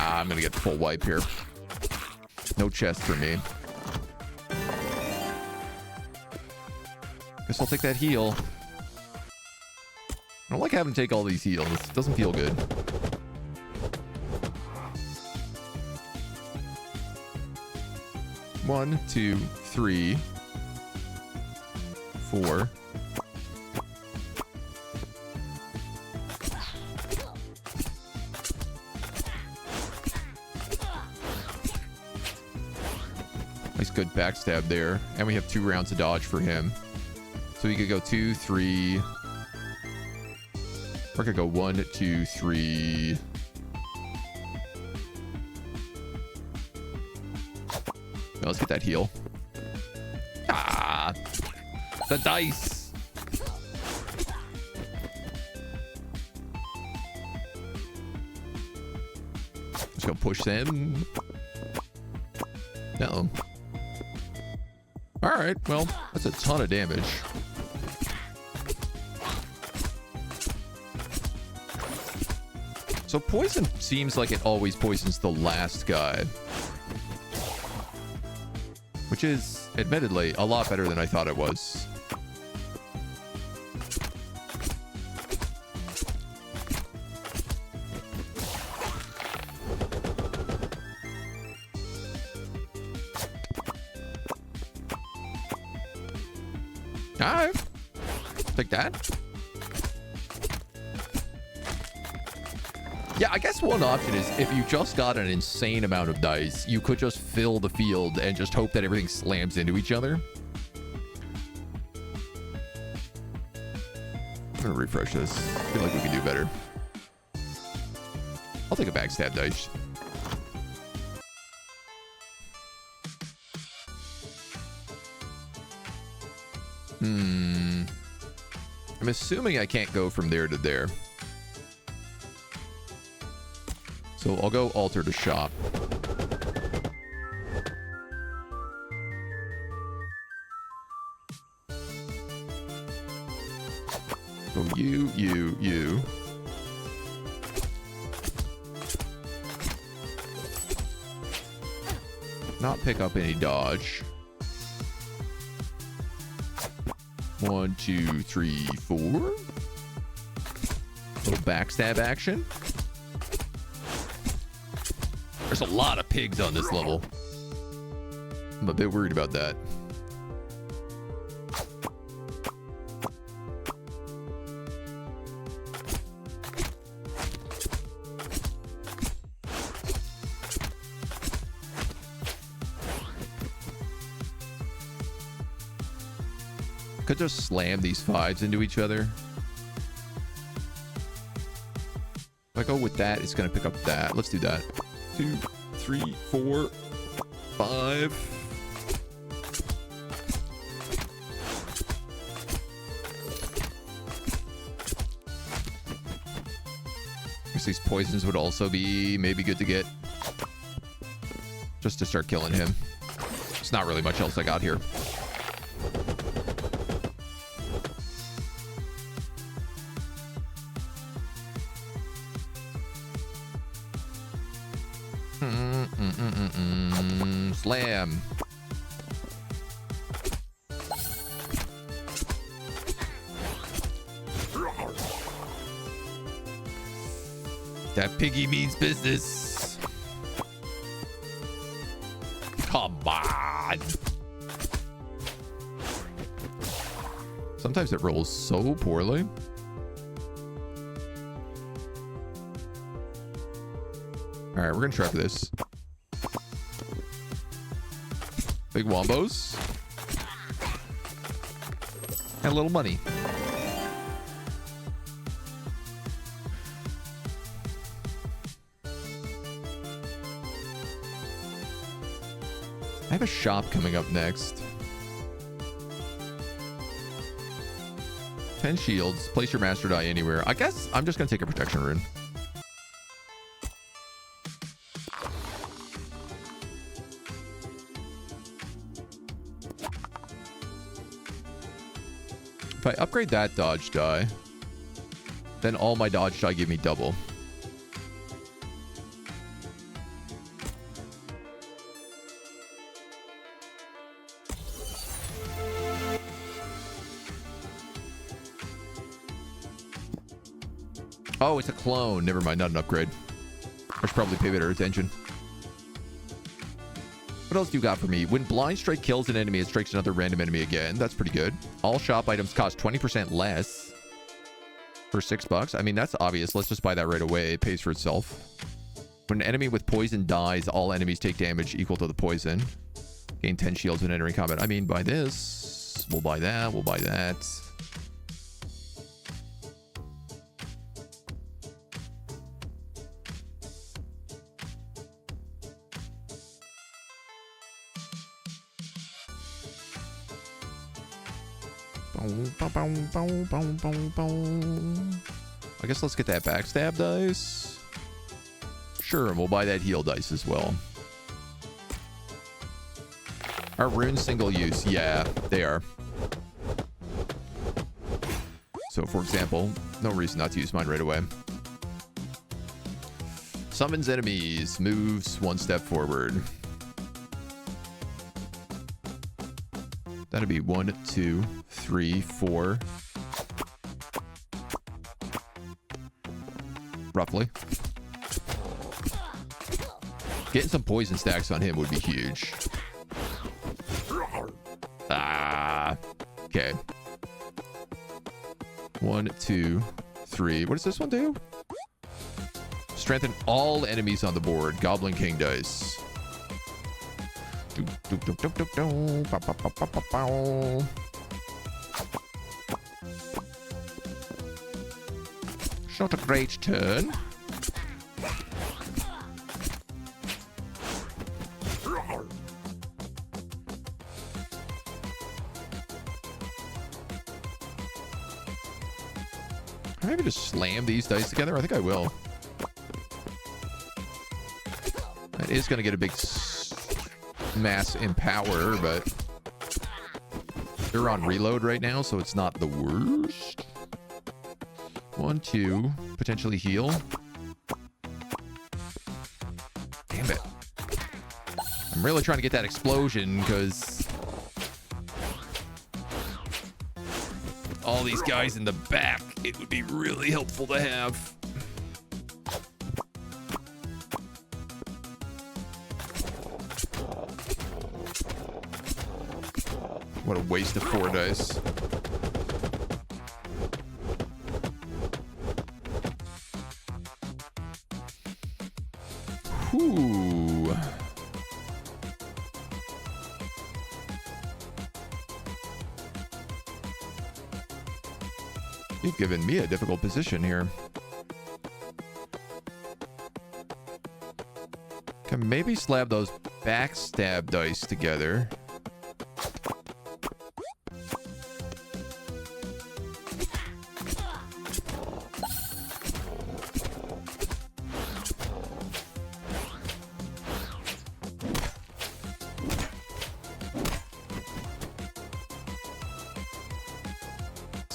I'm gonna get the full wipe here. No chest for me. Guess I'll take that heal. I don't like having to take all these heals. It doesn't feel good. 1, 2, 3, 4. Nice good backstab there. And we have 2 rounds of dodge for him. So we could go 2, 3. Or I could go 1, 2, 3. Now let's get that heal. Ah! The dice! Let's go push them. No. Alright, well, that's a ton of damage. So poison seems like it always poisons the last guy. Which is, admittedly, a lot better than I thought it was. Alright. Take that. Yeah, I guess one option is if you just got an insane amount of dice, you could just fill the field and just hope that everything slams into each other. I'm gonna refresh this. I feel like we can do better. I'll take a backstab dice. I'm assuming I can't go from there to there. So I'll go altar to shop. Go you. Not pick up any dodge. 1, 2, 3, 4. Little backstab action. There's a lot of pigs on this level. I'm a bit worried about that. Could just slam these 5s into each other. If I go with that, it's going to pick up that. Let's do that. 2, 3, 4, 5. I guess these poisons would also be maybe good to get. Just to start killing him. There's not really much else I got here. Slam. That piggy means business. Come on. Sometimes it rolls so poorly. All right, we're gonna try for this. Big wombos. And a little money. I have a shop coming up next. 10 shields. Place your master die anywhere. I guess I'm just gonna take a protection rune. If I upgrade that dodge die, then all my dodge die give me double. Oh, it's a clone. Never mind, not an upgrade. I should probably pay better attention. What else do you got for me? When blind strike kills an enemy, it strikes another random enemy again. That's pretty good. All shop items cost 20% less for $6. I mean, that's obvious. Let's just buy that right away. It pays for itself. When an enemy with poison dies, all enemies take damage equal to the poison. Gain 10 shields when entering combat. I mean, buy this. We'll buy that. We'll buy that. I guess let's get that backstab dice. Sure, and we'll buy that heal dice as well. Are runes single use? Yeah, they are. So, for example, no reason not to use mine right away. Summons enemies, moves one step forward. That'd be 1, 2, 3, 4. Roughly. Getting some poison stacks on him would be huge. Ah. Okay. 1, 2, 3. What does this one do? Strengthen all enemies on the board. Goblin King dice. Not a great turn. Can I maybe just slam these dice together? I think I will. That is going to get a big mass in power, but they're on reload right now, so it's not the worst. 1, 2, potentially heal. Damn it. I'm really trying to get that explosion because all these guys in the back, it would be really helpful to have. What a waste of 4 dice. Whew. You've given me a difficult position here. Can maybe slab those backstab dice together.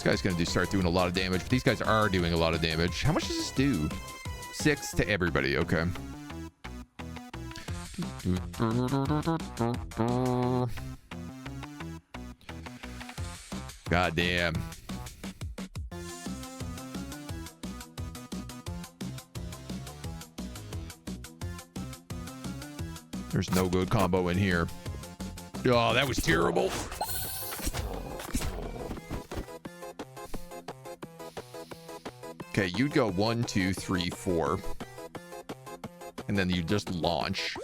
Guy's gonna start doing a lot of damage, but these guys are doing a lot of damage. How much does this do? 6 to everybody. Okay. God damn. There's no good combo in here. Oh, that was terrible. Okay, you'd go 1, 2, 3, 4. And then you just launch.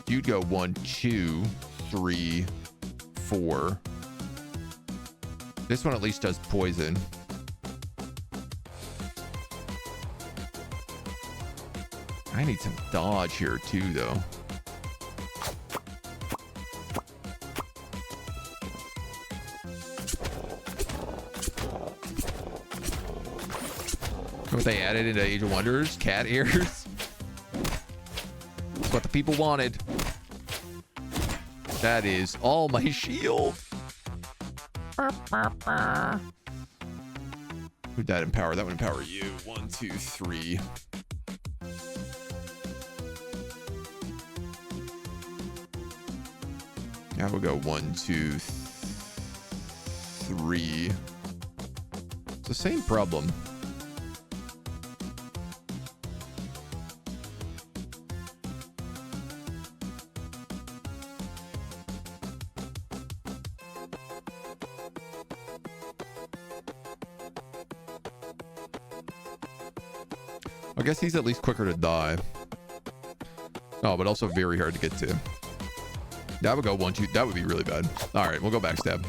You'd go 1, 2, 3, 4. This one at least does poison. I need some dodge here too, though. What they added into Age of Wonders? Cat ears? That's what the people wanted. That is all my shield. Who'd that empower? That would empower you. 1, 2, 3. I will go 1, 2, 3. It's the same problem. I guess he's at least quicker to die. Oh, but also very hard to get to. That would go 1, 2. That would be really bad. All right, we'll go backstab.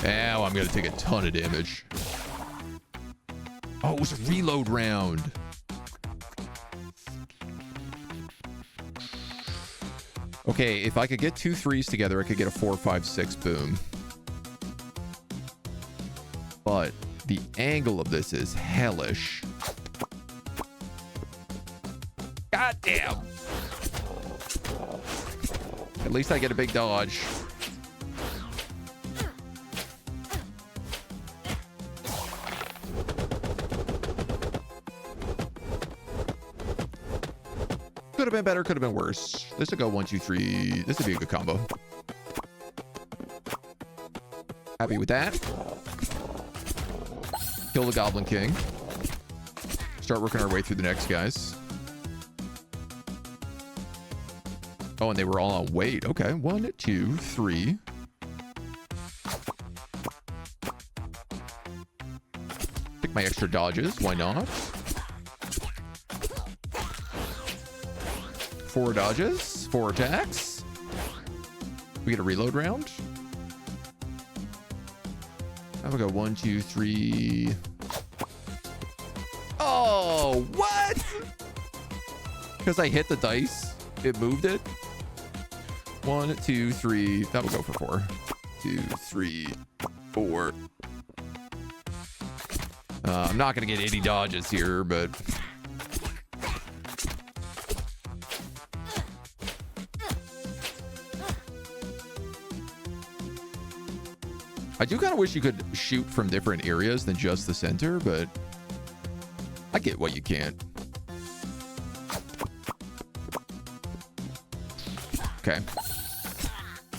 Ow, I'm going to take a ton of damage. Oh, it was a reload round. Okay, if I could get 2 3s together, I could get a 4, 5, 6. Boom. But the angle of this is hellish. God damn. At least I get a big dodge. Could have been better, could have been worse. This would go 1, 2, 3. This would be a good combo. Happy with that. Kill the Goblin King. Start working our way through the next guys. Oh, and they were all on weight. Okay, 1, 2, 3. Pick my extra dodges. Why not? 4 dodges, 4 attacks. We get a reload round. I'm gonna go 1, 2, 3. Oh, what? Because I hit the dice, it moved it. 1, 2, 3. That will go for 4. 2, 3, 4. I'm not gonna get any dodges here, but I do kind of wish you could shoot from different areas than just the center, but I get what you can't. Okay.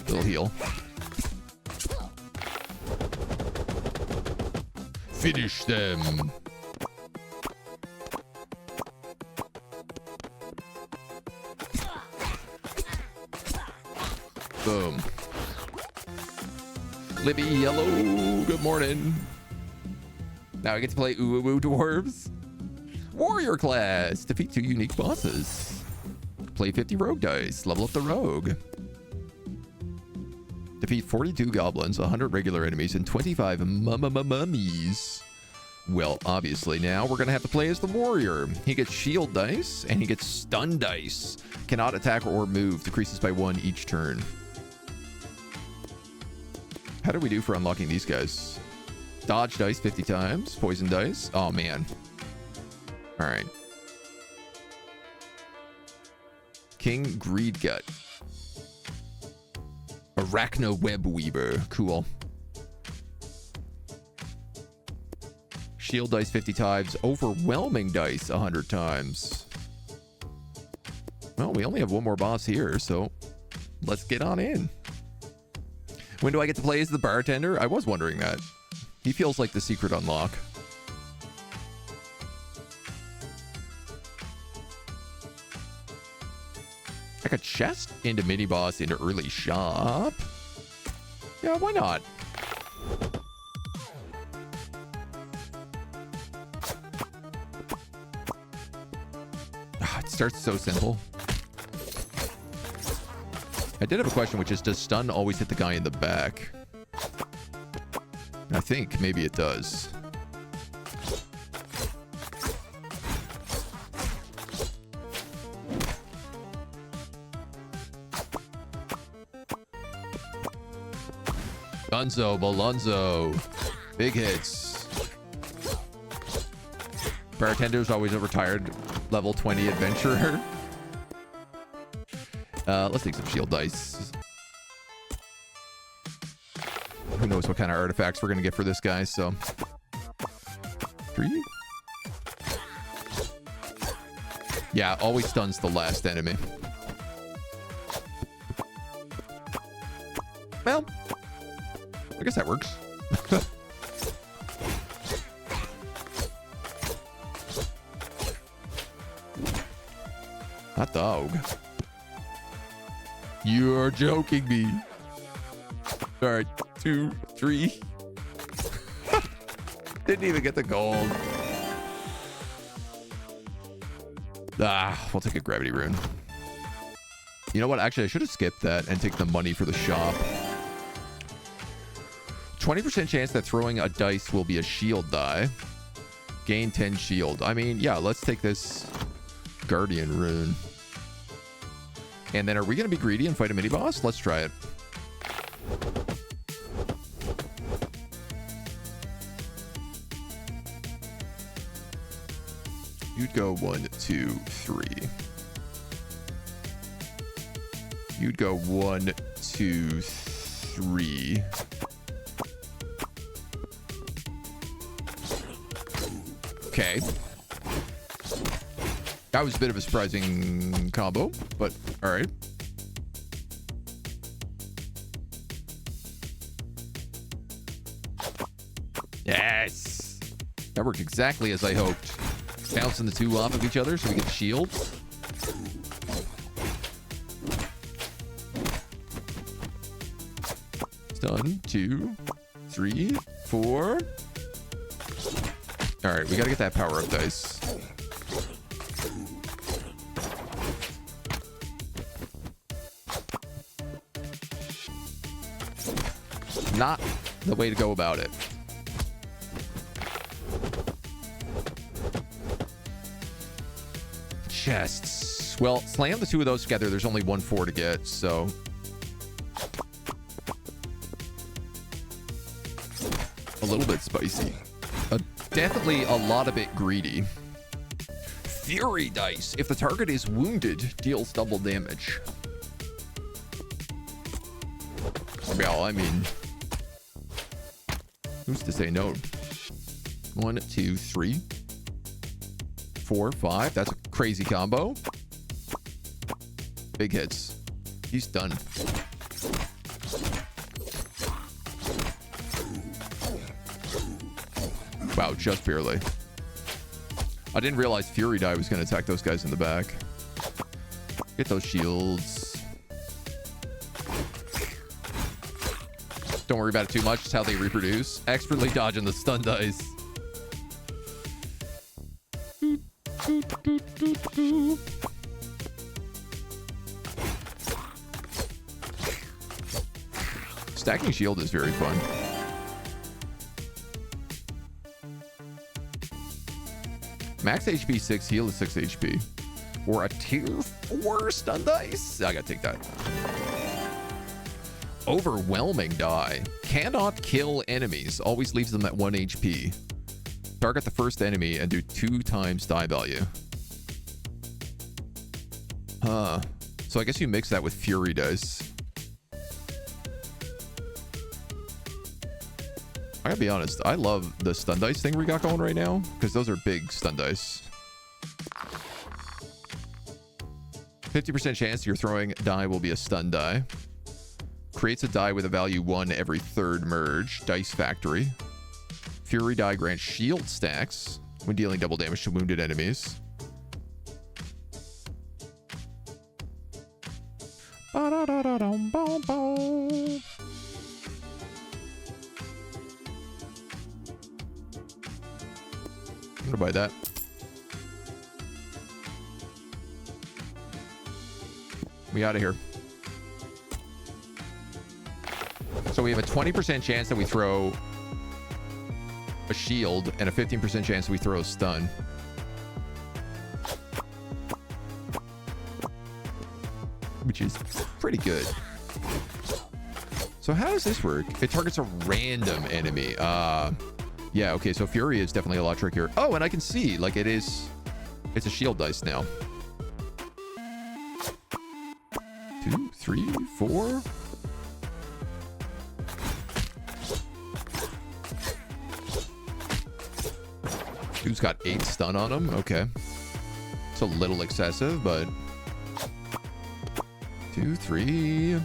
Little heal. Finish them. Boom. Libby Yellow, good morning. Now I get to play Ooh Dwarves. Warrior class, defeat 2 unique bosses. Play 50 rogue dice, level up the rogue. Defeat 42 goblins, 100 regular enemies, and 25 mummies. Well, obviously now we're gonna have to play as the warrior. He gets shield dice, and he gets stun dice. Cannot attack or move, decreases by 1 each turn. How do we do for unlocking these guys? Dodge dice 50 times. Poison dice. Oh, man. All right. King Greedgut. Arachno Web Weaver. Cool. Shield dice 50 times. Overwhelming dice 100 times. Well, we only have 1 more boss here, so let's get on in. When do I get to play as the bartender? I was wondering that. He feels like the secret unlock. Like a chest into mini boss into early shop. Yeah, why not? It starts so simple. I did have a question, which is, does stun always hit the guy in the back? I think maybe it does. Gunzo, Balonzo. Big hits. Bartender's always a retired level 20 adventurer. Let's take some shield dice. Who knows what kind of artifacts we're going to get for this guy, so. 3? Yeah, always stuns the last enemy. Well, I guess that works. Hot dog. You're joking me. All right, 2, 3. Didn't even get the gold. We'll take a gravity rune. You know what? Actually, I should have skipped that and take the money for the shop. 20% chance that throwing a dice will be a shield die. Gain 10 shield. I mean, yeah, let's take this guardian rune. And then are we going to be greedy and fight a mini boss? Let's try it. You'd go 1, 2, 3. You'd go 1, 2, 3. Okay. That was a bit of a surprising combo, but all right. Yes. That worked exactly as I hoped. Bouncing the two off of each other so we get shields. Done. 2, 3, 4. All right, we got to get that power-up dice. Not the way to go about it. Chests. Well, slam the two of those together. There's only 1-4 to get, so... a little bit spicy. Definitely a lot of it greedy. Fury dice. If the target is wounded, deals double damage. Well, I mean... who's to say no? 1, 2, 3. 4, 5. That's a crazy combo. Big hits. He's done. Wow, just barely. I didn't realize Fury Die was going to attack those guys in the back. Get those shields. Don't worry about it too much. It's how they reproduce. Expertly dodging the stun dice. Stacking shield is very fun. Max HP 6, heal is 6 HP. Or a tier 4 stun dice. I gotta take that. Overwhelming die. Cannot kill enemies. Always leaves them at 1 HP. Target the first enemy and do 2 times die value. Huh. So I guess you mix that with Fury dice. I gotta be honest, I love the stun dice thing we got going right now, because those are big stun dice. 50% chance your throwing die will be a stun die. Creates a die with a value 1 every 3rd merge. Dice Factory. Fury die grants shield stacks when dealing double damage to wounded enemies. Ba-da-da-da-dum-bum-bum. I'm gonna buy that. We out of here. So we have a 20% chance that we throw a shield and a 15% chance that we throw a stun. Which is pretty good. So how does this work? It targets a random enemy. Yeah, okay, so Fury is definitely a lot trickier. Oh, and I can see, like, it's a shield dice now. 2, 3, 4. Dude's got 8 stun on him. Okay. It's a little excessive, but... 2, 3...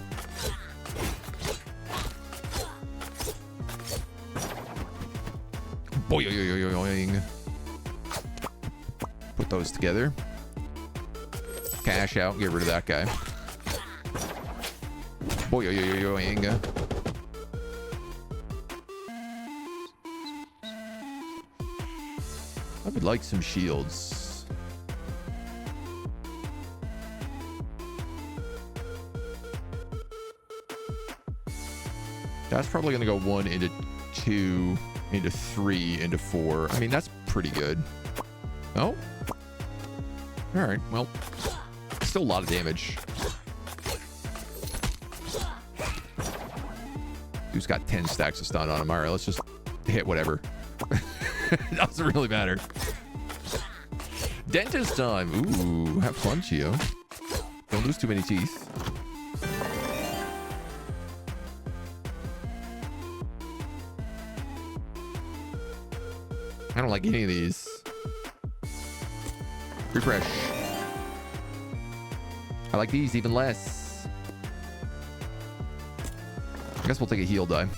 Boing. Put those together. Cash out. Get rid of that guy. Boing. I would like some shields. That's probably going to go 1 into 2 into 3 into 4. I mean, that's pretty good. Oh. All right. Well, still a lot of damage. Dude's got 10 stacks of stun on him. All right, let's just hit whatever. Doesn't really matter. Dentist time. Ooh, have fun, Chio. Don't lose too many teeth. I don't like any of these. Refresh. I like these even less. I guess we'll take a heal die.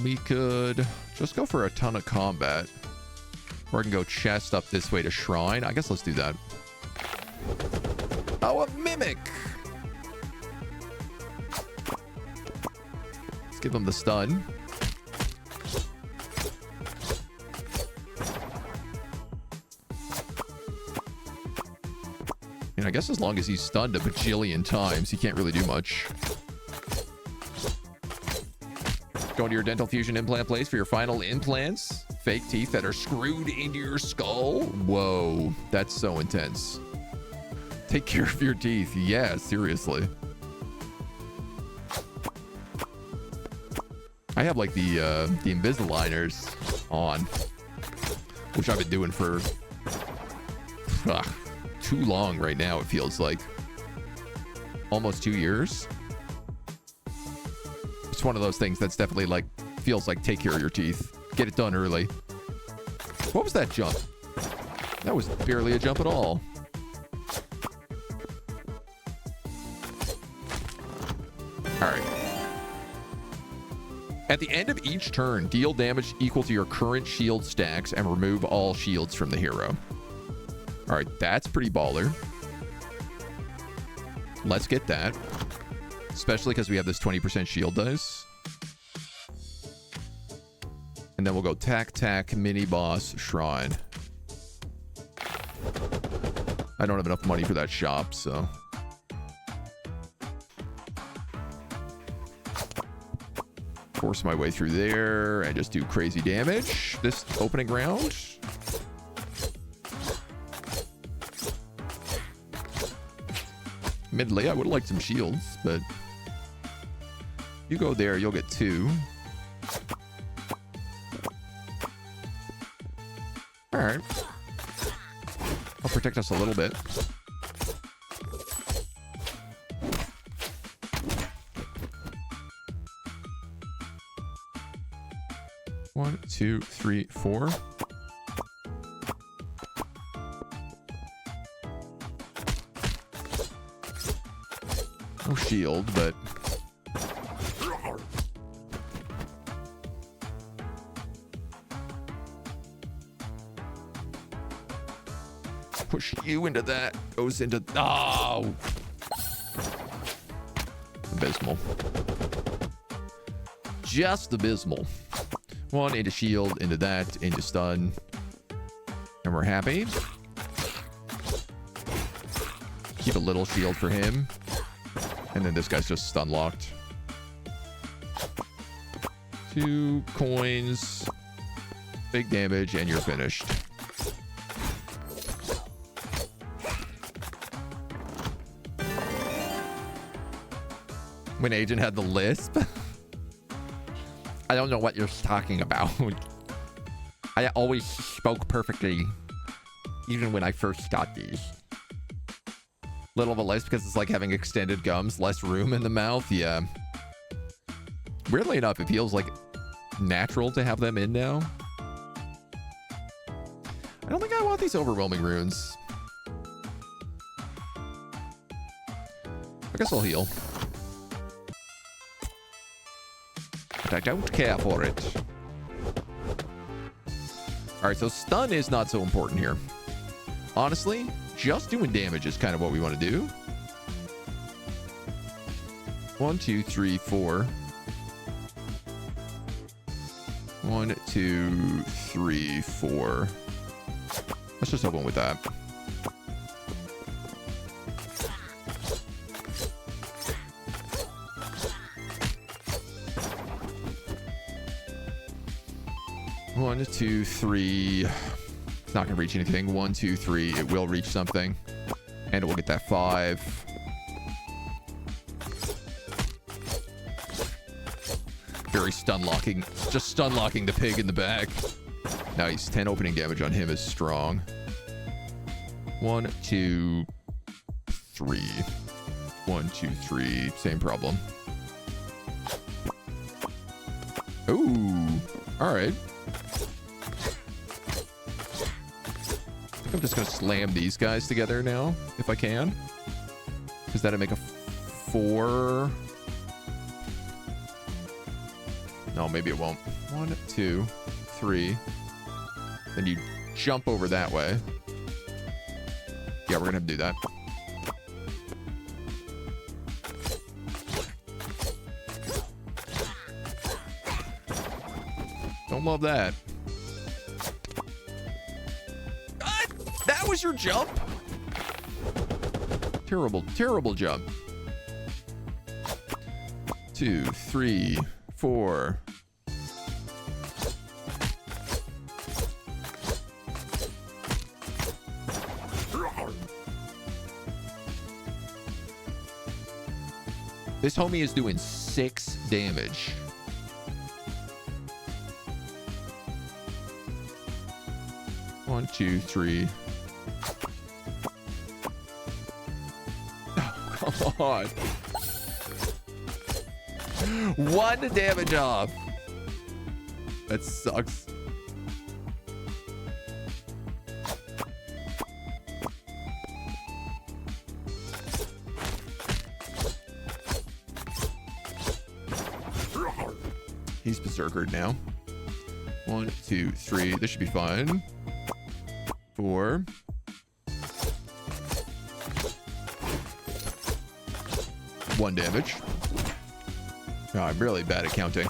We could just go for a ton of combat. Or I can go chest up this way to shrine. I guess let's do that. Oh, a mimic! Let's give him the stun. And I guess as long as he's stunned a bajillion times, he can't really do much. Going to your dental fusion implant place for your final implants. Fake teeth that are screwed into your skull. Whoa, that's so intense. Take care of your teeth. Yeah, seriously. I have like the Invisaligners on, which I've been doing for too long right now. It feels like almost 2 years. It's one of those things that's definitely like feels like take care of your teeth. Get it done early. What was that jump? That was barely a jump at all. All right. At the end of each turn, deal damage equal to your current shield stacks and remove all shields from the hero. All right, that's pretty baller. Let's get that. Especially because we have this 20% shield dice. And then we'll go tac, mini boss, shrine. I don't have enough money for that shop, so. Force my way through there and just do crazy damage this opening round. Admittedly, I would have liked some shields, but you go there, you'll get 2. All right. I'll protect us a little bit. One, two, three, 4. No shield, but push you into that. Goes into oh, abysmal. Just abysmal. 1 into shield, into that, into stun, and we're happy. Keep a little shield for him. And then this guy's just stun locked. 2 coins. Big damage, and you're finished. When Agent had the lisp. I don't know what you're talking about. I always spoke perfectly, even when I first got these. Little of a lisp because it's like having extended gums, less room in the mouth. Yeah. Weirdly enough, it feels like natural to have them in now. I don't think I want these overwhelming runes. I guess I'll heal. But I don't care for it. Alright, so stun is not so important here. Honestly, just doing damage is kind of what we want to do. 1, 2, 3, 4. 1, 2, 3, 4. Let's just open with that. One, 2, 3. It's not gonna reach anything. 1, 2, 3. It will reach something, and it will get that 5. Very stun locking. Just stun locking the pig in the back. Nice. 10 opening damage on him is strong. 1, 2, 3. 1, 2, 3. Same problem. Ooh. All right. I'm just gonna slam these guys together now, if I can. Because that'll make a 4. No, maybe it won't. 1, 2, 3. Then you jump over that way. Yeah, we're gonna have to do that. Don't love that. That was your jump? Terrible, terrible jump. 2, 3, 4. This homie is doing 6 damage. One, 2, 3. Oh, come on. 1 damage off. That sucks. He's berserkered now. 1, 2, 3. This should be fine. 4. 1 damage. Oh, I'm really bad at counting.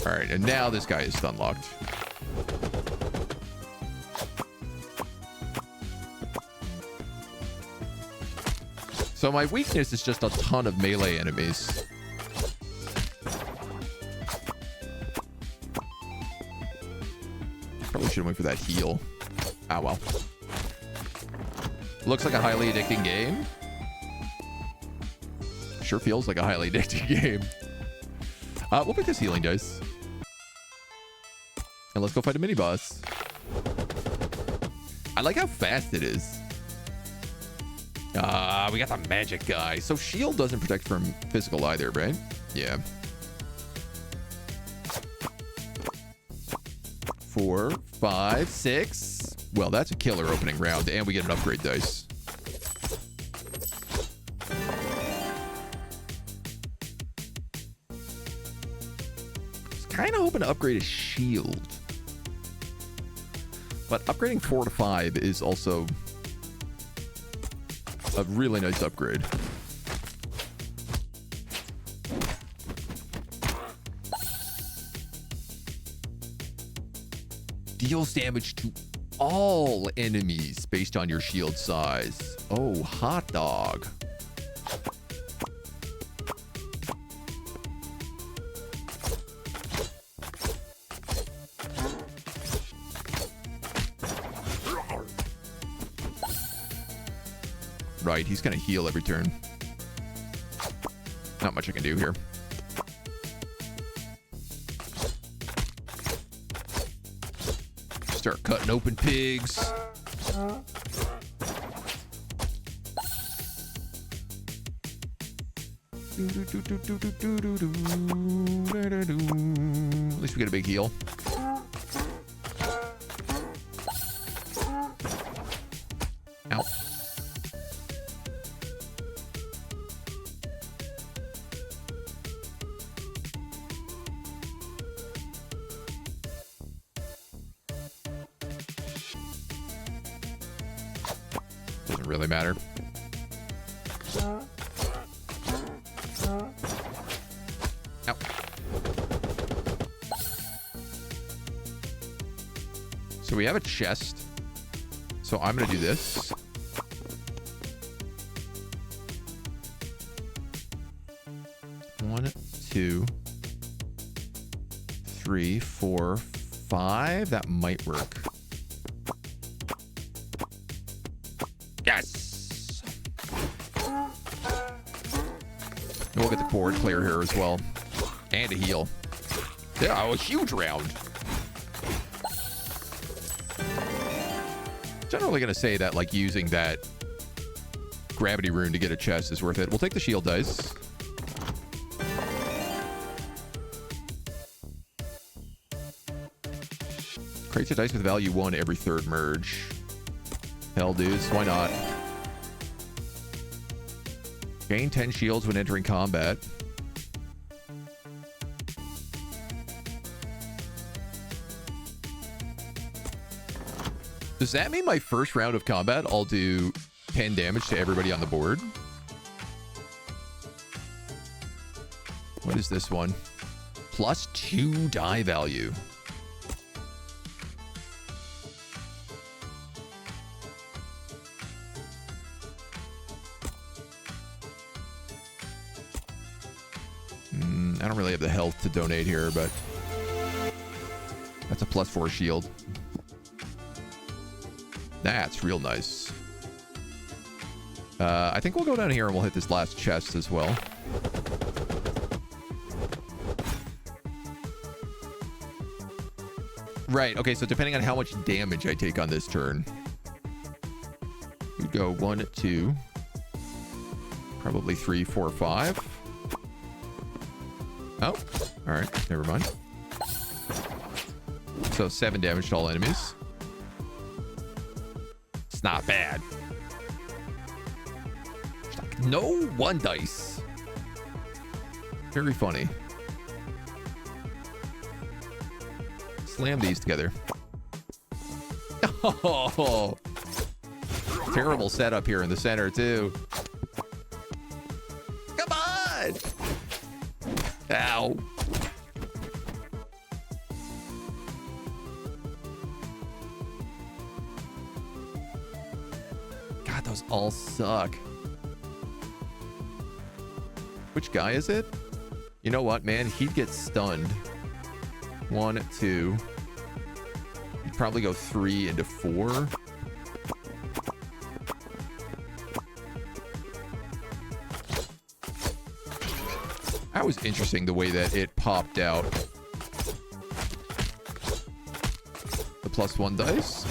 All right, and now this guy is stun locked. So my weakness is just a ton of melee enemies. Probably shouldn't wait for that heal. Ah, well. Looks like a highly addicting game. Sure feels like a highly addicting game. We'll pick this healing dice. And let's go fight a mini-boss. I like how fast it is. We got the magic guy. So shield doesn't protect from physical either, right? Yeah. 4, 5, 6. Well, that's a killer opening round, and we get an upgrade dice. I was kind of hoping to upgrade his shield. But upgrading 4 to 5 is also a really nice upgrade. Deals damage to all enemies based on your shield size. Oh, hot dog. Right, he's gonna heal every turn. Not much I can do here. Start cutting open pigs. At least we get a big heal. Ow. really matter. Ow. So we have a chest. So I'm going to do this. One, two, three, four, five. That might work. Yes. And we'll get the board clear here as well. And a heal. Yeah, a huge round. Generally going to say that, like, using that gravity rune to get a chest is worth it. We'll take the shield dice. Creates a dice with value 1 every third merge. Hell, dudes, why not? Gain 10 shields when entering combat. Does that mean my first round of combat, I'll do 10 damage to everybody on the board? What is this one? Plus 2 die value. I don't really have the health to donate here, but that's a plus 4 shield. That's real nice. I think we'll go down here and we'll hit this last chest as well. Right, okay, so depending on how much damage I take on this turn, we go 1, 2, probably 3, 4, 5. Oh, all right, never mind. So 7 damage to all enemies. It's not bad. No 1 dice. Very funny. Slam these together. Oh, terrible setup here in the center too. Come on. Ow. God, those all suck. Which guy is it? You know what, man? He'd get stunned. 1, 2. You'd probably go 3 into 4. That was interesting, the way that it popped out. The plus 1 dice.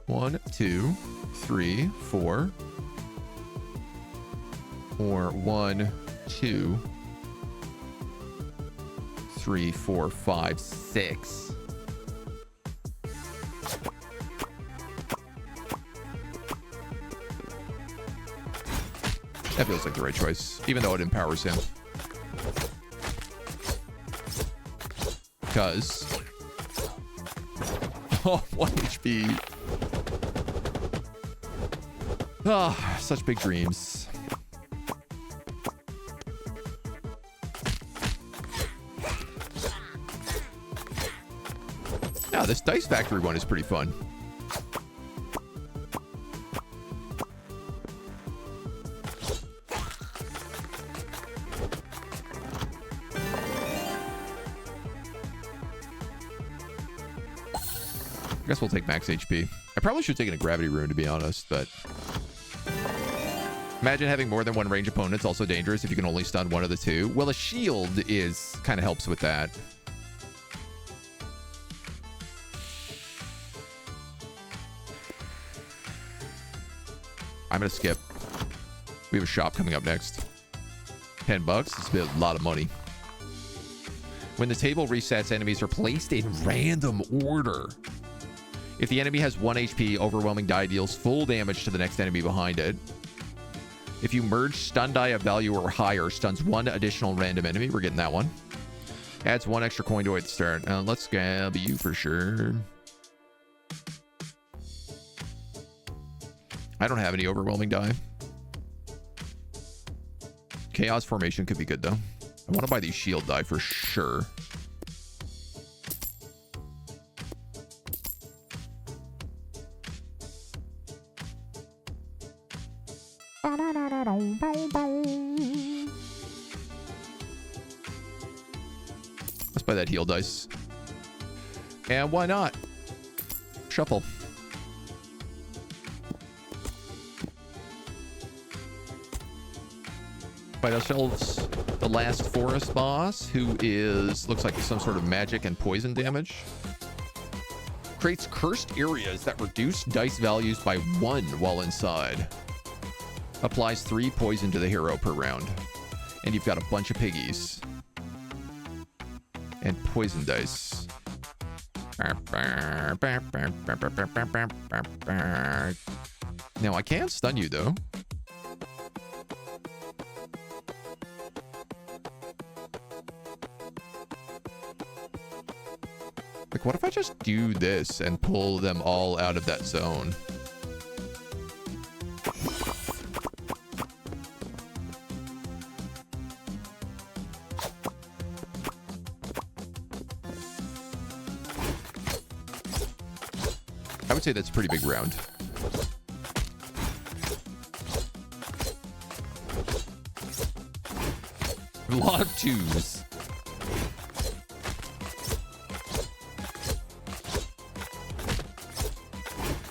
1, 2, 3, 4. Or 1, 2, 3, 4, 5, 6. That feels like the right choice, even though it empowers him. Because... Oh, 1 HP. Ah, such big dreams. Yeah, this Dice Factory one is pretty fun. I guess we'll take max HP. I probably should have taken a gravity rune, to be honest, but... Imagine having more than 1 range opponent's also dangerous if you can only stun 1 of the 2. Well, a shield is kind of helps with that. I'm going to skip. We have a shop coming up next. $10. It's a lot of money. When the table resets, enemies are placed in random order. If the enemy has 1 HP, overwhelming die deals full damage to the next enemy behind it. If you merge stun die of value or higher, stuns 1 additional random enemy. We're getting that one. Adds 1 extra coin to it at the start. Let's grab you for sure. I don't have any overwhelming die. Chaos formation could be good though. I want to buy these shield die for sure. Let's buy that heal dice. And why not? Shuffle. Fight ourselves the last forest boss, who looks like some sort of magic and poison damage. Creates cursed areas that reduce dice values by 1 while inside. Applies 3 poison to the hero per round. And you've got a bunch of piggies. And poison dice. Now I can stun you though. Like, what if I just do this and pull them all out of that zone? I would say that's a pretty big round. A lot of 2s.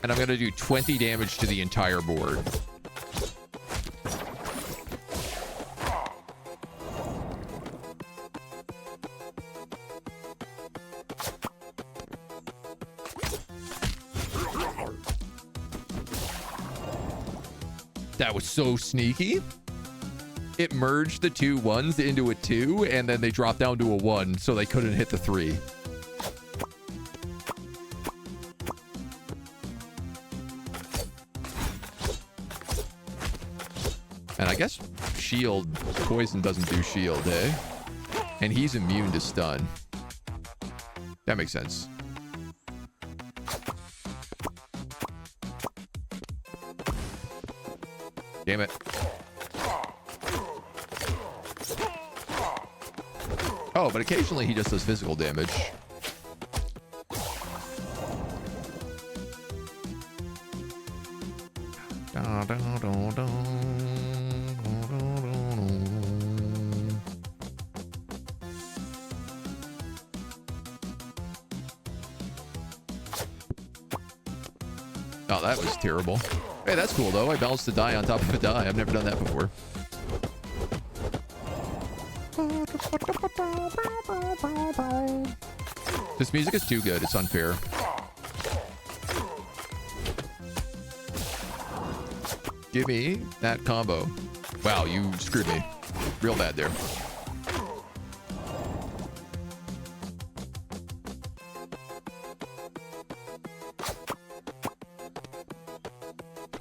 And I'm going to do 20 damage to the entire board. That was so sneaky. It merged the 2 1s into a 2, and then they dropped down to a 1, so they couldn't hit the 3. And I guess shield, poison doesn't do shield, eh? And he's immune to stun. That makes sense. Damn it. Oh, but occasionally he just does physical damage. Oh, that was terrible. Hey, that's cool, though. I balanced a die on top of a die. I've never done that before. This music is too good. It's unfair. Give me that combo. Wow, you screwed me. Real bad there.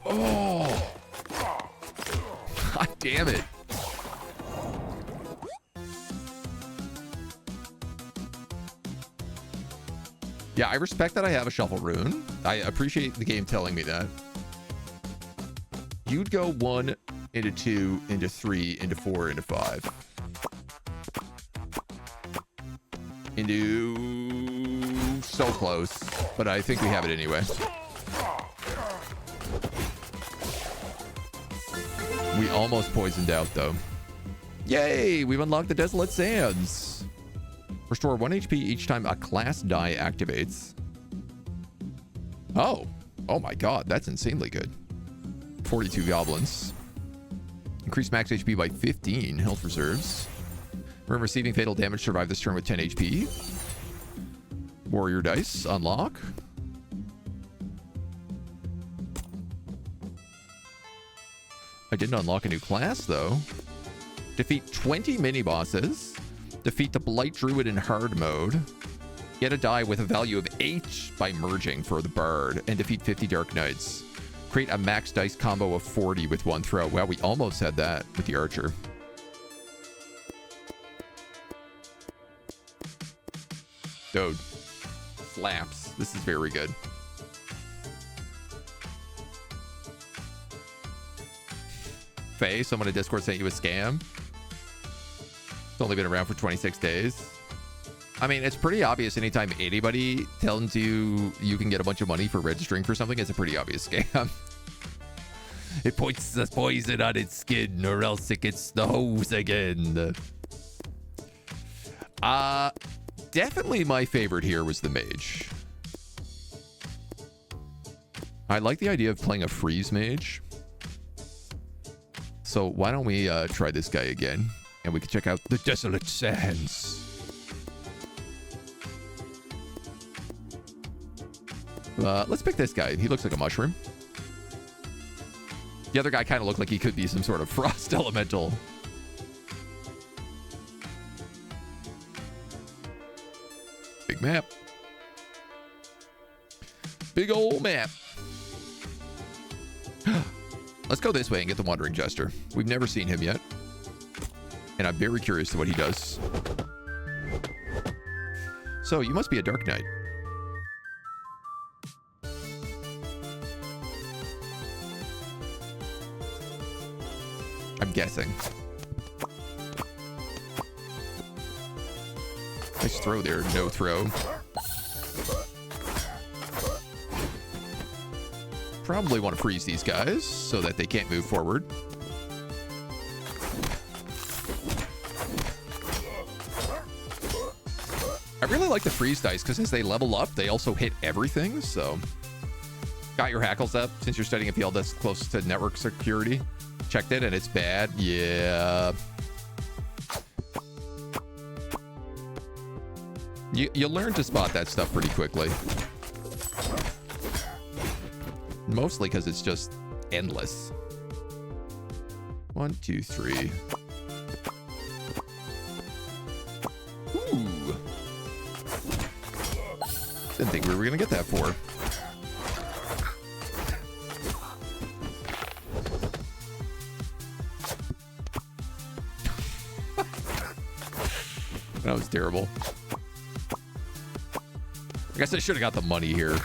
Oh! God damn it. Yeah, I respect that I have a shuffle rune. I appreciate the game telling me that. You'd go 1 into 2 into 3 into 4 into 5. Into... so close. But I think we have it anyway. We almost poisoned out, though. Yay! We've unlocked the Desolate Sands. Restore 1 HP each time a class die activates. Oh. Oh my god, that's insanely good. 42 goblins. Increase max HP by 15 health reserves. Remember, receiving fatal damage, survive this turn with 10 HP. Warrior dice, unlock. I didn't unlock a new class, though. Defeat 20 mini-bosses. Defeat the Blight Druid in hard mode. Get a die with a value of 8 by merging for the Bard. And defeat 50 Dark Knights. Create a max dice combo of 40 with 1 throw. Wow, we almost had that with the Archer. Dude. Slaps. This is very good. Faye, someone in Discord sent you a scam. It's only been around for 26 days. I mean, it's pretty obvious anytime anybody tells you you can get a bunch of money for registering for something, it's a pretty obvious scam. It puts the poison on its skin or else it gets the hose again. Definitely my favorite here was the mage. I like the idea of playing a freeze mage. So why don't we try this guy again? And we can check out the Desolate Sands. Let's pick this guy. He looks like a mushroom. The other guy kind of looked like he could be some sort of frost elemental. Big map. Big old map. Let's go this way and get the Wandering Jester. We've never seen him yet. And I'm very curious to what he does. So, you must be a Dark Knight. I'm guessing. Nice throw there. No throw. Probably want to freeze these guys so that they can't move forward. I really like the freeze dice because as they level up, they also hit everything. So, got your hackles up since you're studying a field that's close to network security. Checked it and it's bad. Yeah. You learn to spot that stuff pretty quickly. Mostly because it's just endless. 1, 2, 3. Ooh. Didn't think we were gonna get that for. That was terrible. I guess I should have got the money here.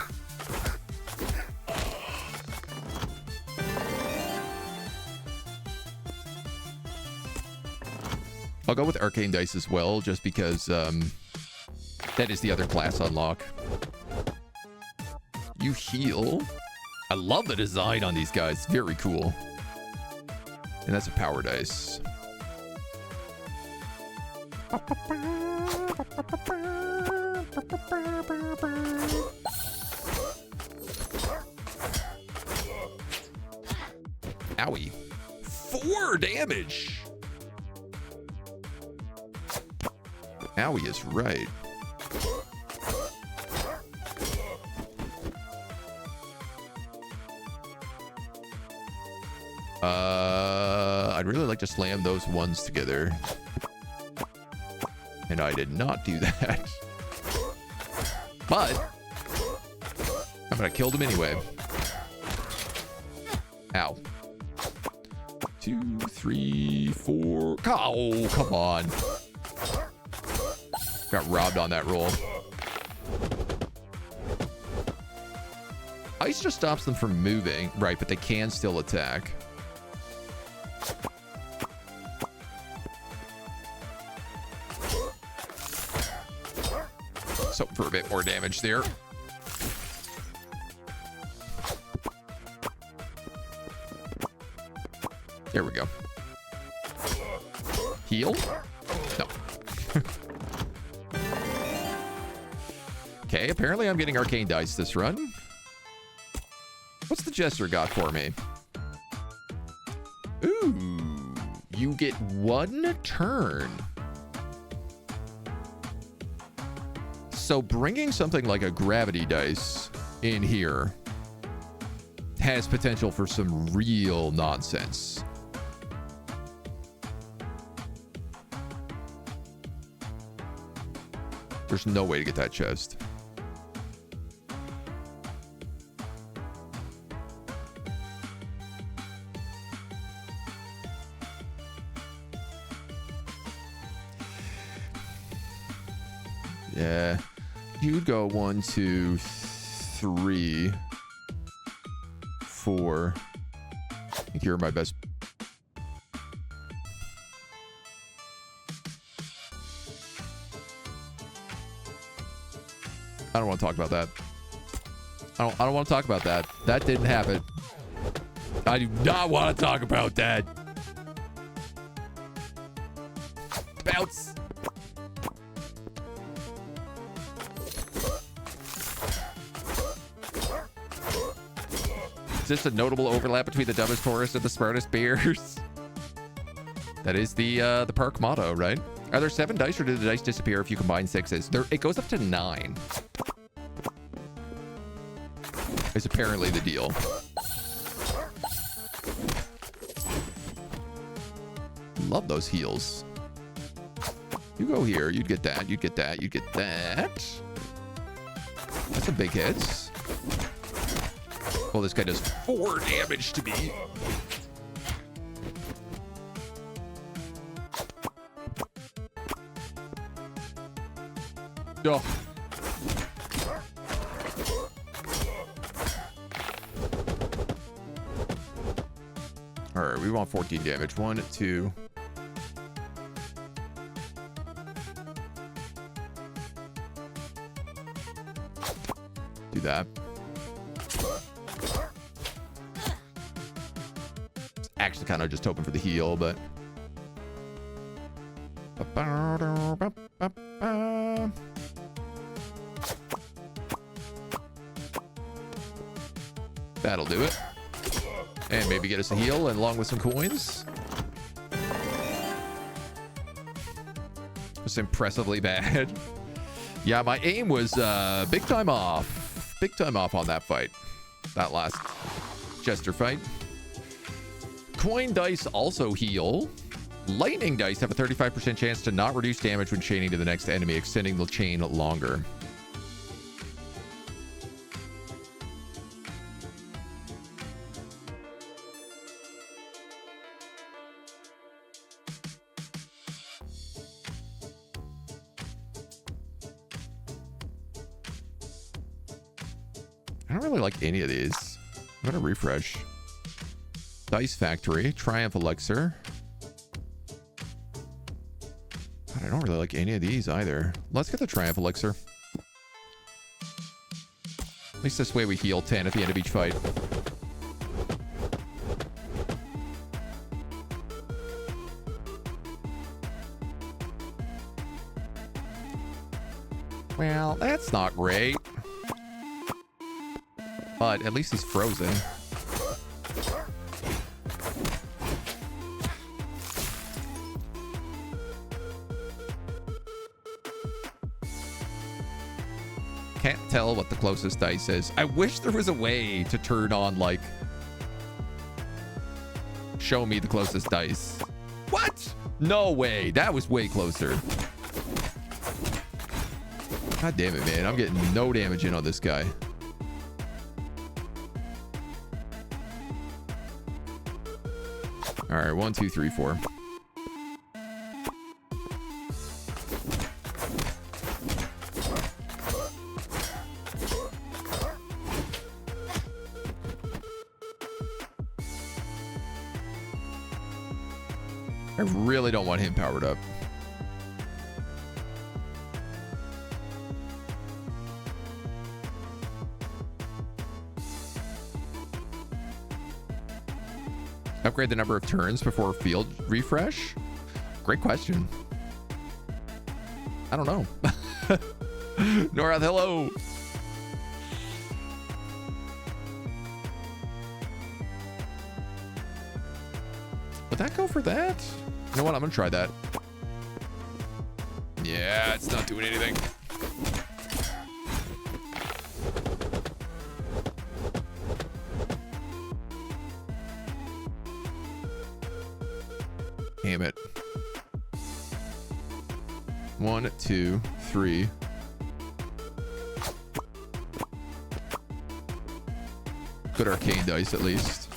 I'll go with Arcane Dice as well, just because that is the other class unlock. You heal. I love the design on these guys. Very cool. And that's a power dice. Owie. 4 damage. Owie is right. I'd really like to slam those ones together. And I did not do that. But I'm gonna kill them anyway. Ow. 2, 3, 4. Oh, come on. Got robbed on that roll. Ice just stops them from moving. Right, but they can still attack. So for a bit more damage there. There we go. Heal? No. Okay, apparently I'm getting Arcane Dice this run. What's the Jester got for me? Ooh, you get 1 turn. So bringing something like a Gravity Dice in here has potential for some real nonsense. There's no way to get that chest. Yeah. You'd go 1, 2, 3, 4. I think you're my best I don't want to talk about that. I don't want to talk about that. That didn't happen. I do not want to talk about that. Bounce. Is this a notable overlap between the dumbest tourist and the smartest bears? That is the park motto, right? Are there 7 dice, or do the dice disappear if you combine 6s? It goes up to 9. Is apparently the deal. Love those heals. You go here, you'd get that, you'd get that, you'd get that. That's some big hits. Well, this guy does 4 damage to me. Oh. All right, we want 14 damage. 1, 2. Do that. Actually, kind of just hoping for the heal, but. That'll do it. And maybe get us a heal and along with some coins. It's impressively bad. Yeah, my aim was big time off. Big time off on that fight. That last Jester fight. Coin dice also heal. Lightning dice have a 35% chance to not reduce damage when chaining to the next enemy, extending the chain longer. I don't really like any of these. I'm gonna refresh. Dice Factory, Triumph Elixir. God, I don't really like any of these either. Let's get the Triumph Elixir. At least this way we heal 10 at the end of each fight. Well, that's not great. But at least he's frozen. Can't tell what the closest dice is. I wish there was a way to turn on, like, show me the closest dice. What? No way. That was way closer. God damn it, man. I'm getting no damage in on this guy. All right, 1, 2, 3, 4. I really don't want him powered up. Upgrade the number of turns before field refresh? Great question. I don't know. Norath, hello. Would that go for that? You know what? I'm gonna try that. Yeah, it's not doing anything. Damn it. 1, 2, 3. Good arcane dice, at least.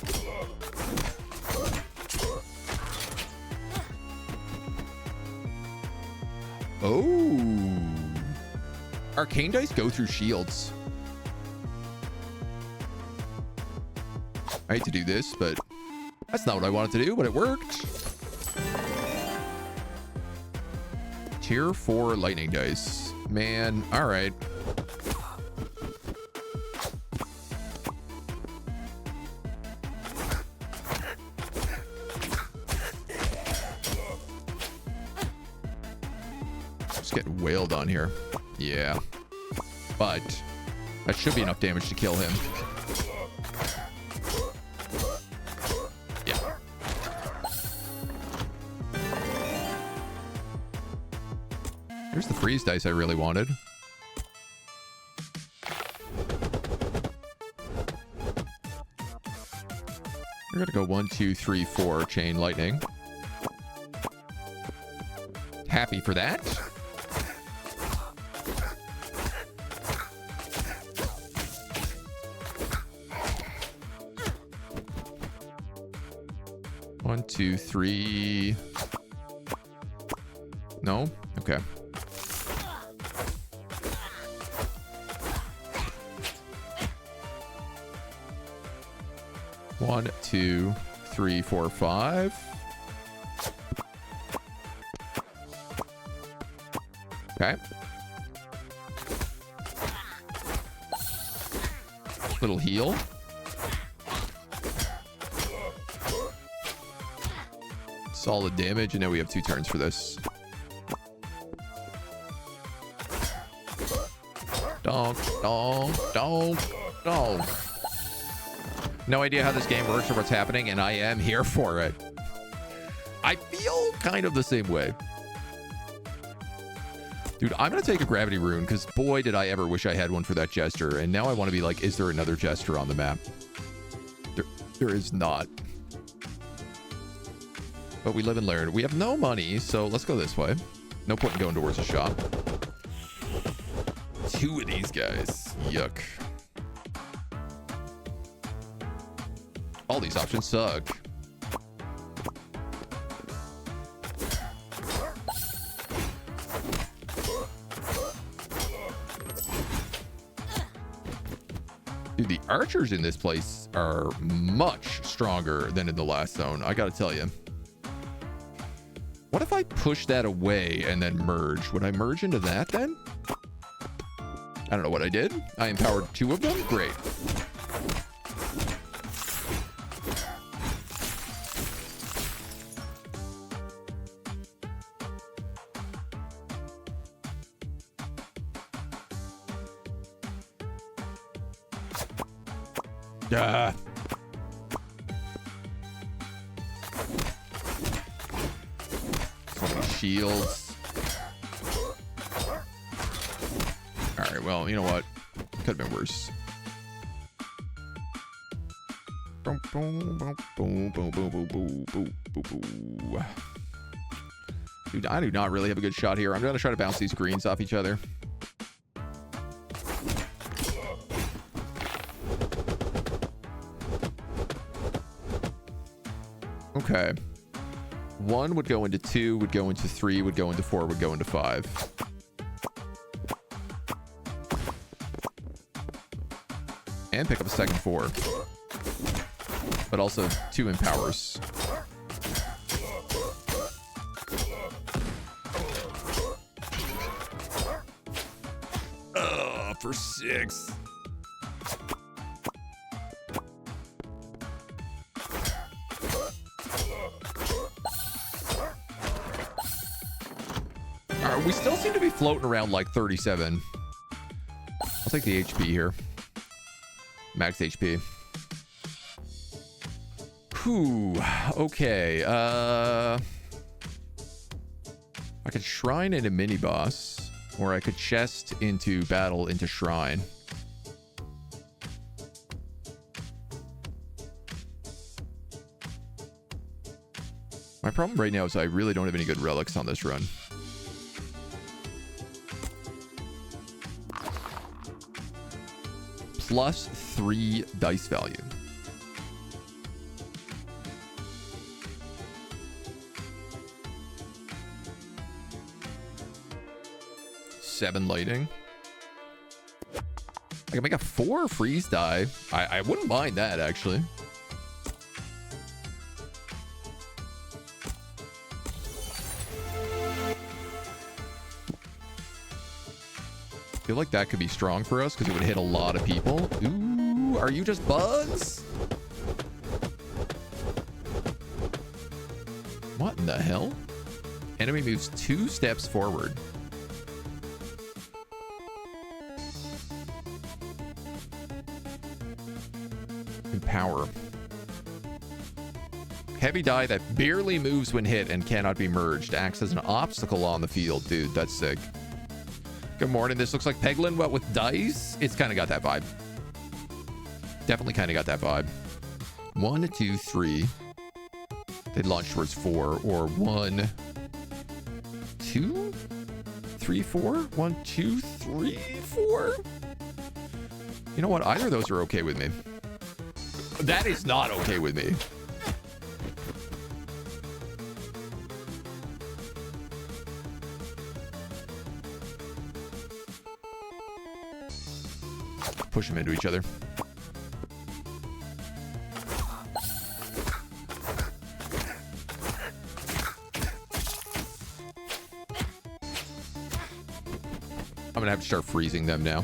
Oh. Arcane dice go through shields. I hate to do this, but that's not what I wanted to do, but it worked. Tier 4 lightning dice. Man, all right. on here. Yeah. But that should be enough damage to kill him. Yeah. Here's the freeze dice I really wanted. We're gonna go 1, 2, 3, 4 chain lightning. Happy for that. One, two, three. No? Okay. One, two, three, four, five. Okay. Little heal. Solid damage, and now we have 2 turns for this. Donk, donk, donk, donk. No idea how this game works or what's happening, and I am here for it. I feel kind of the same way. Dude, I'm going to take a gravity rune, because boy, did I ever wish I had one for that jester. And now I want to be like, is there another jester on the map? There is not. But we live and learn. We have no money, so let's go this way. No point in going towards a shop. 2 of these guys. Yuck. All these options suck. Dude, the archers in this place are much stronger than in the last zone. I gotta tell you. What if I push that away and then merge? Would I merge into that then? I don't know what I did. I empowered 2 of them. Great. So many shields. Alright, well, you know what? Could have been worse. Boom, boom, boom, boom, boom, boom, boom, boom, boom, boom. Dude, I do not really have a good shot here. I'm going to try to bounce these greens off each other. Okay. 1 would go into 2, would go into 3, would go into 4, would go into 5. And pick up a second 4. But also 2 empowers. For 6. We still seem to be floating around like 37. I'll take the HP here. Max HP. Whew. Okay. I could shrine into mini boss, or I could chest into battle into shrine. My problem right now is I really don't have any good relics on this run. Plus 3 dice value. Seven lighting. I can make a 4 freeze die. I wouldn't mind that, actually. I feel like that could be strong for us because it would hit a lot of people. Ooh, are you just bugs? What in the hell? Enemy moves 2 steps forward. In power. Heavy die that barely moves when hit and cannot be merged. Acts as an obstacle on the field. Dude, that's sick. Good morning. This looks like Peglin, but with dice. It's kind of got that vibe. Definitely kind of got that vibe. 1, 2, 3. They launch towards 4. Or 1, 2, 3, 4. 1, 2, 3, 4. You know what? Either of those are okay with me. That is not okay with me. Push them into each other. I'm gonna have to start freezing them now.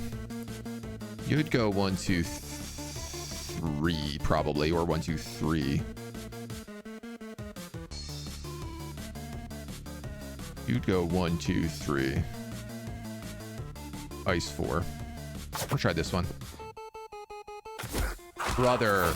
You'd go 1, 2, 3 probably, or 1, 2, 3. You'd go 1, 2, 3. Ice 4. I'll try this one. Brother.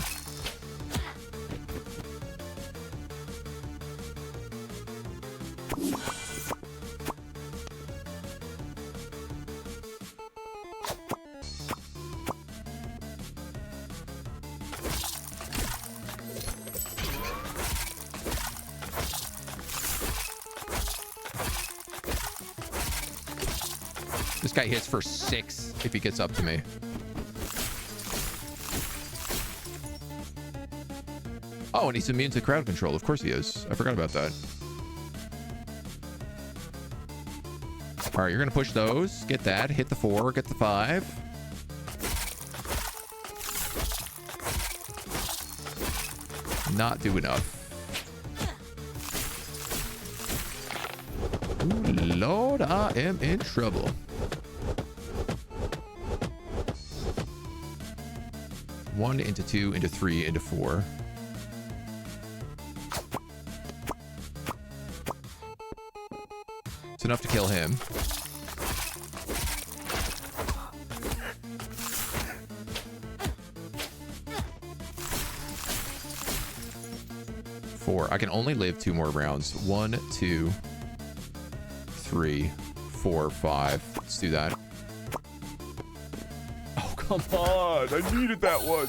This guy hits for 6 if he gets up to me. Oh, and he's immune to crowd control. Of course he is. I forgot about that. All right, you're going to push those. Get that. Hit the 4. Get the 5. Not do enough. Ooh, Lord, I am in trouble. One into 2 into 3 into 4. It's enough to kill him. Four. I can only live 2 more rounds. 1, 2, 3, 4, 5. Let's do that. Oh, come on. I needed that one.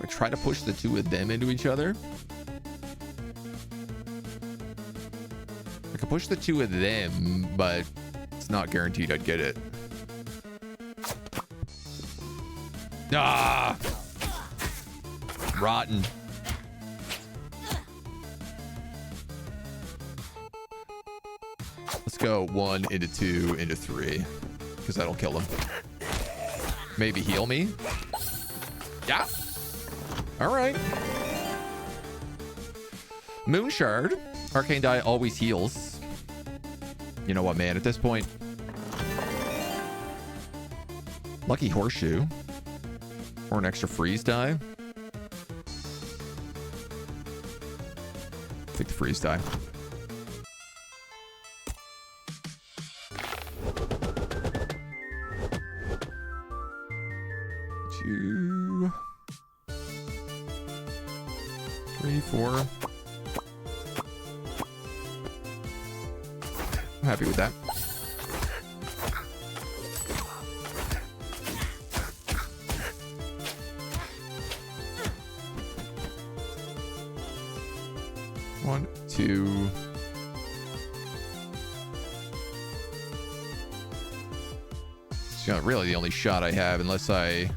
I try to push the 2 of them into each other. I could push the 2 of them, but it's not guaranteed I'd get it. Ah! Rotten. Let's go 1 into 2 into 3, because that'll kill him. Maybe heal me. Yeah. All right. Moon Shard. Arcane Die always heals. You know what, man? At this point. Lucky Horseshoe. Or an extra freeze die. Take the freeze die. Two. 3, 4. I'm happy with that. One, 2. It's not really the only shot I have unless I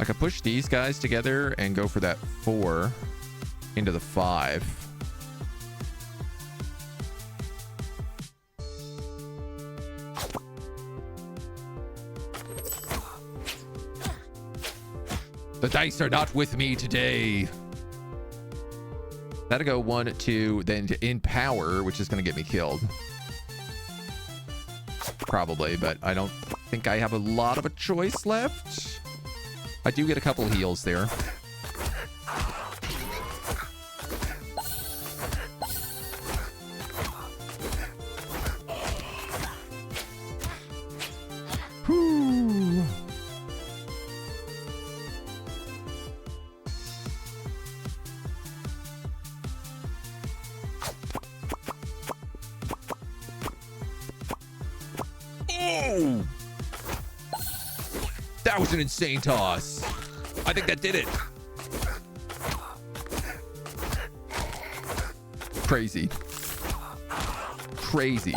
could push these guys together and go for that 4 into the 5. The dice are not with me today. That'll go 1, 2, then to in power, which is going to get me killed. Probably, but I don't think I have a lot of a choice left. I do get a couple heals there. Whoa! That was an insane toss. I think that did it. Crazy. Crazy.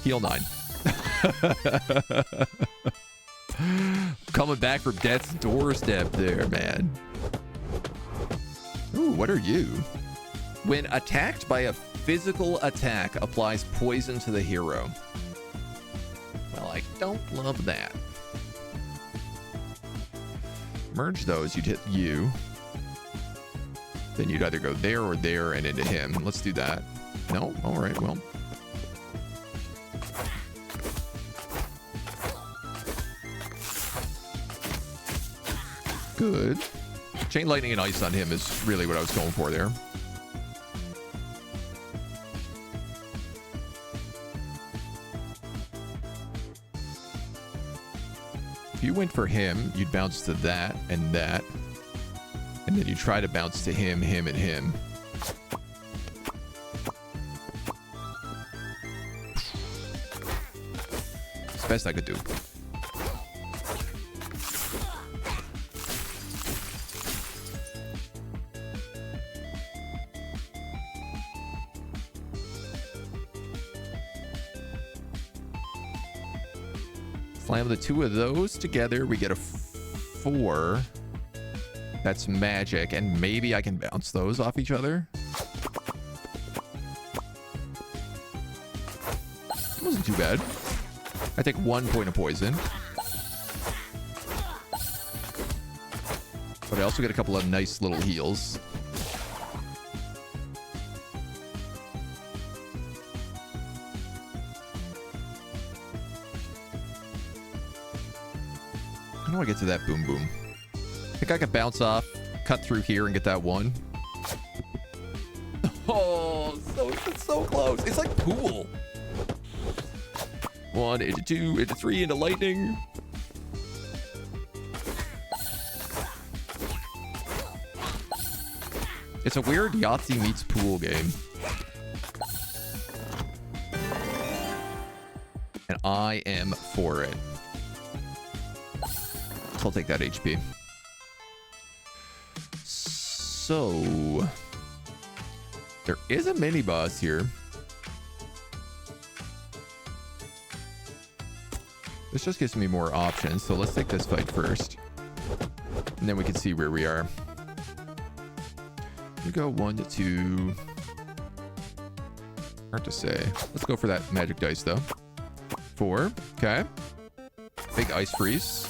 Heal 9. Coming back from death's doorstep there, man. Ooh, what are you? When attacked by a physical attack, applies poison to the hero. Well, I don't love that. Merge those, you'd hit you. Then you'd either go there or there and into him. Let's do that. No? All right, well. Good. Chain lightning and ice on him is really what I was going for there. If you went for him, you'd bounce to that and that. And then you try to bounce to him, him, and him. It's the best I could do. Slam the two of those together, we get a 4. That's magic, and maybe I can bounce those off each other. It wasn't too bad. I take 1 point of poison. But I also get a couple of nice little heals. How do I get to that boom boom? I think I could bounce off, cut through here, and get that 1. Oh, it's so close. It's like pool. 1 into 2 into 3 into lightning. It's a weird Yahtzee meets pool game. And I am for it. So I'll take that HP. So there is a mini boss here. This just gives me more options. So let's take this fight first. And then we can see where we are. We go 1 to 2. Hard to say. Let's go for that magic dice though. 4. Okay. Big ice freeze.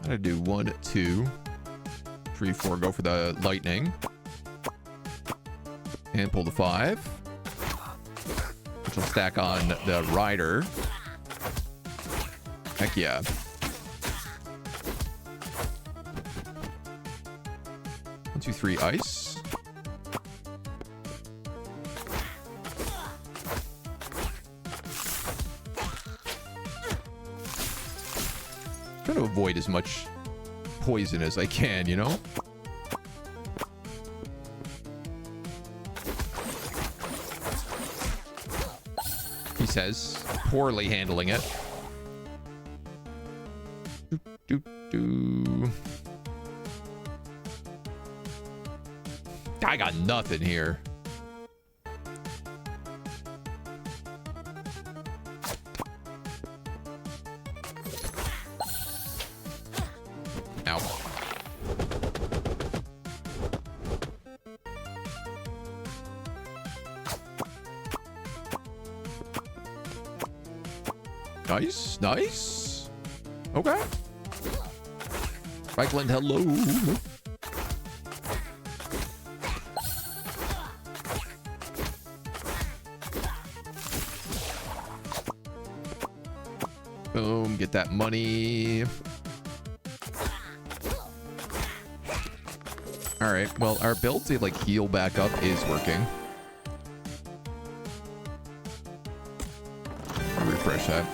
I do 1, 2, 3, 4. Go for the lightning. And pull the 5. Which will stack on the rider. Heck yeah. One, 2, 3, ice. Try to avoid as much poison as I can, you know? He says, poorly handling it. Doop, doop, doo. I got nothing here. Nice, nice. Okay. Franklin, hello. Boom, get that money. All right, well, our build to like heal back up is working. I'll refresh that.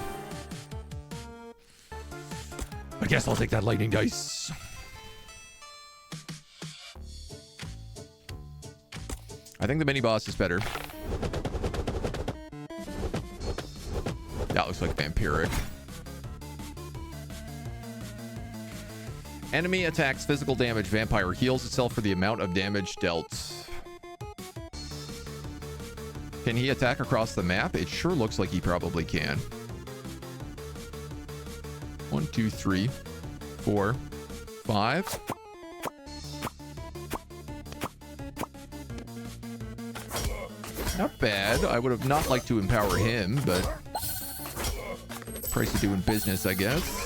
I guess I'll take that lightning dice. I think the mini boss is better. That looks like vampiric. Enemy attacks physical damage. Vampire heals itself for the amount of damage dealt. Can he attack across the map? It sure looks like he probably can. 1, 2, 3, 4, 5. Not bad. I would have not liked to empower him, but price of doing business, I guess.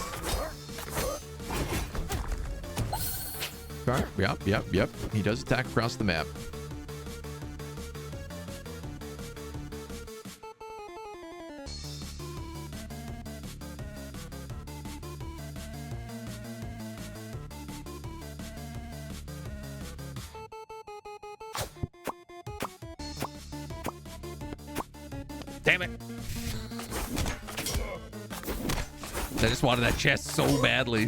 Yep. He does attack across the map. Damn it. I just wanted that chest so badly.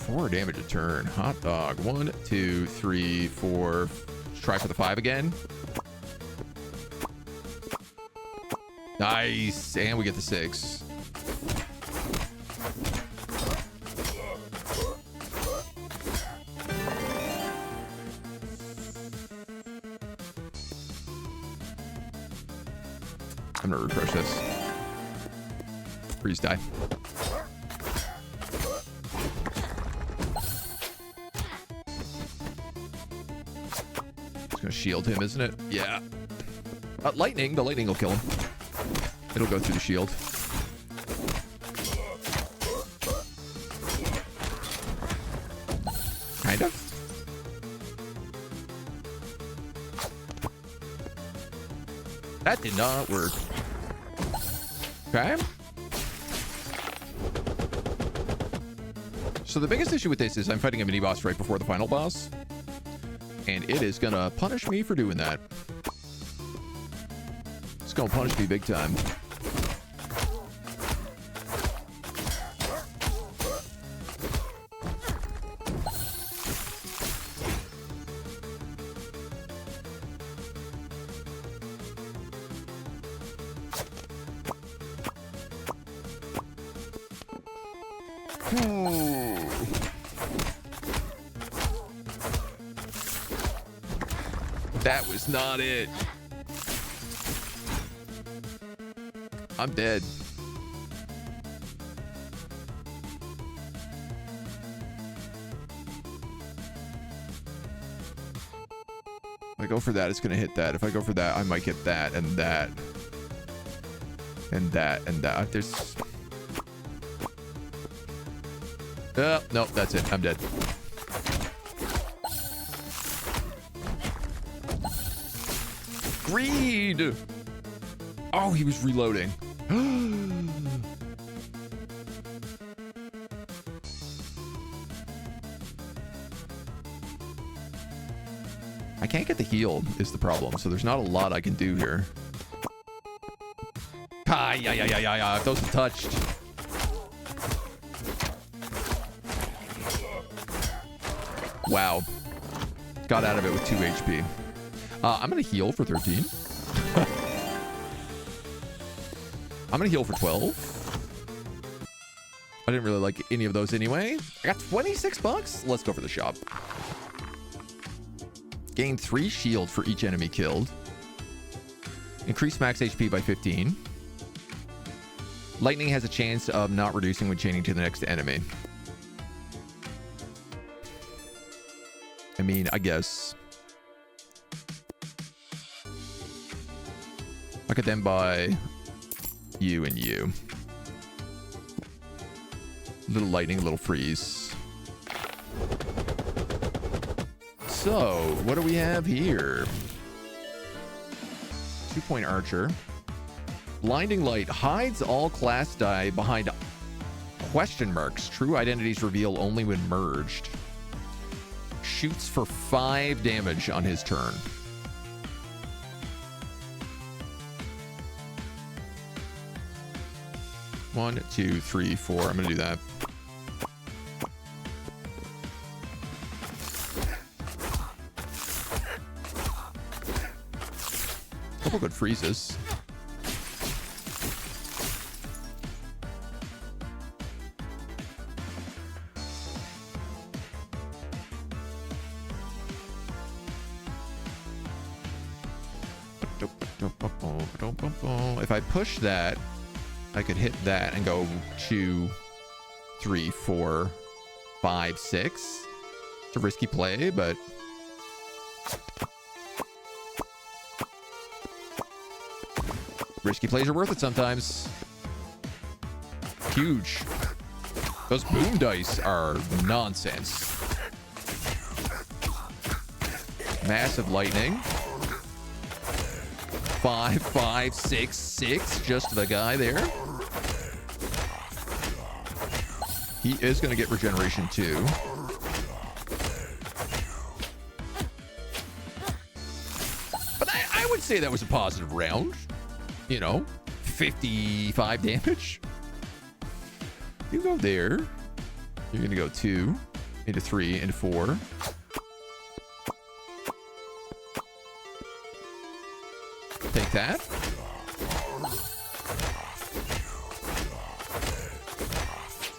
4 damage a turn. Hot dog. 1, 2, 3, 4. Let's try for the 5 again. Nice. And we get the 6. I'm gonna refresh this. Freeze die. It's gonna shield him, isn't it? Yeah. Lightning. The lightning will kill him. It'll go through the shield. Kind of. That did not work. Okay. So the biggest issue with this is I'm fighting a mini boss right before the final boss. And it is gonna punish me for doing that. It's gonna punish me big time. That was not it. I'm dead. If I go for that, it's going to hit that. If I go for that, I might get that and that. And that and that. There's... nope, that's it. I'm dead. Greed! Oh, he was reloading. I can't get the heal is the problem, so there's not a lot I can do here. Yeah. If those are touched. Wow. Got out of it with 2 HP. I'm going to heal for 13. I'm going to heal for 12. I didn't really like any of those anyway. I got 26 bucks. Let's go for the shop. Gain 3 shield for each enemy killed. Increase max HP by 15. Lightning has a chance of not reducing when chaining to the next enemy. I mean, I guess. I could then buy you and you. Little lightning, little freeze. So, what do we have here? 2-point archer. Blinding light hides all class die behind question marks. True identities reveal only when merged. Shoots for 5 damage on his turn. 1, 2, 3, 4. I'm gonna do that. Couple good freezes. If I push that, I could hit that and go 2, 3, 4, 5, 6. It's a risky play, but risky plays are worth it sometimes. Huge. Those boom dice are nonsense. Massive lightning. 5, 5, 6, 6. Just the guy there. He is going to get regeneration too. But I would say that was a positive round. You know, 55 damage. You go there. You're going to go 2 into 3 into 4. Take that.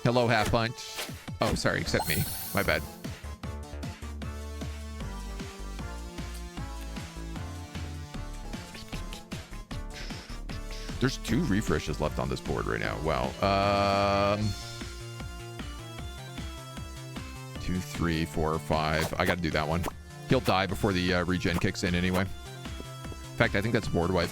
Hello, half punch. Oh, sorry, accept me. My bad. There's 2 refreshes left on this board right now. Wow. 2, 3, 4, 5. I got to do that one. He'll die before the regen kicks in anyway. In fact, I think that's a board wipe.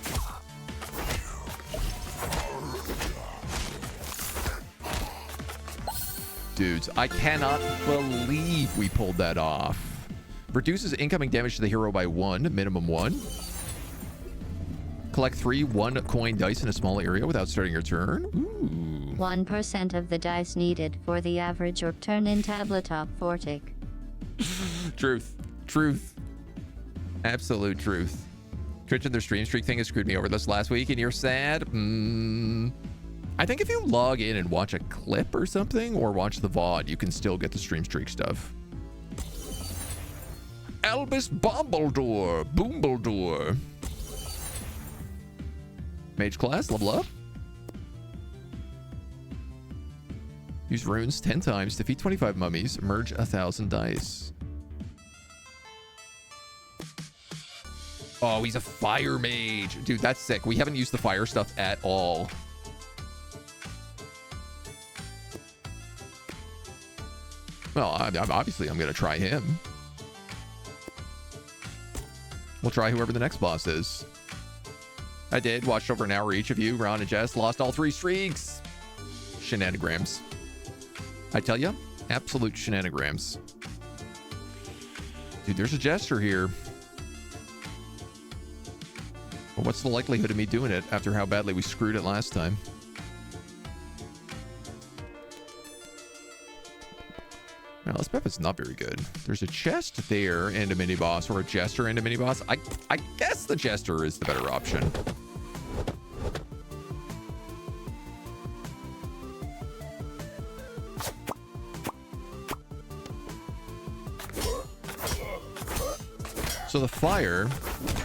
Dudes, I cannot believe we pulled that off. Reduces incoming damage to the hero by 1, minimum 1. Collect 3 1-coin dice in a small area without starting your turn. Ooh. 1% of the dice needed for the average or turn in tabletop fortic. Truth. Truth. Absolute truth. Twitch and their stream streak thing has screwed me over this last week and you're sad? I think if you log in and watch a clip or something or watch the VOD, you can still get the stream streak stuff. Albus Bombledore. Boombledore. Mage class, level up. Use runes 10 times, defeat 25 mummies, merge 1,000 dice. Oh, he's a fire mage. Dude, that's sick. We haven't used the fire stuff at all. Well, obviously I'm going to try him. We'll try whoever the next boss is. I did. Watched over an hour each of you. Ron and Jess lost all 3 streaks. Shenanigans. I tell you, absolute shenanigans. Dude, there's a jester here. Well, what's the likelihood of me doing it after how badly we screwed it last time? Now, this map is not very good. There's a chest there and a mini-boss, or a jester and a mini-boss. I guess the jester is the better option. So the fire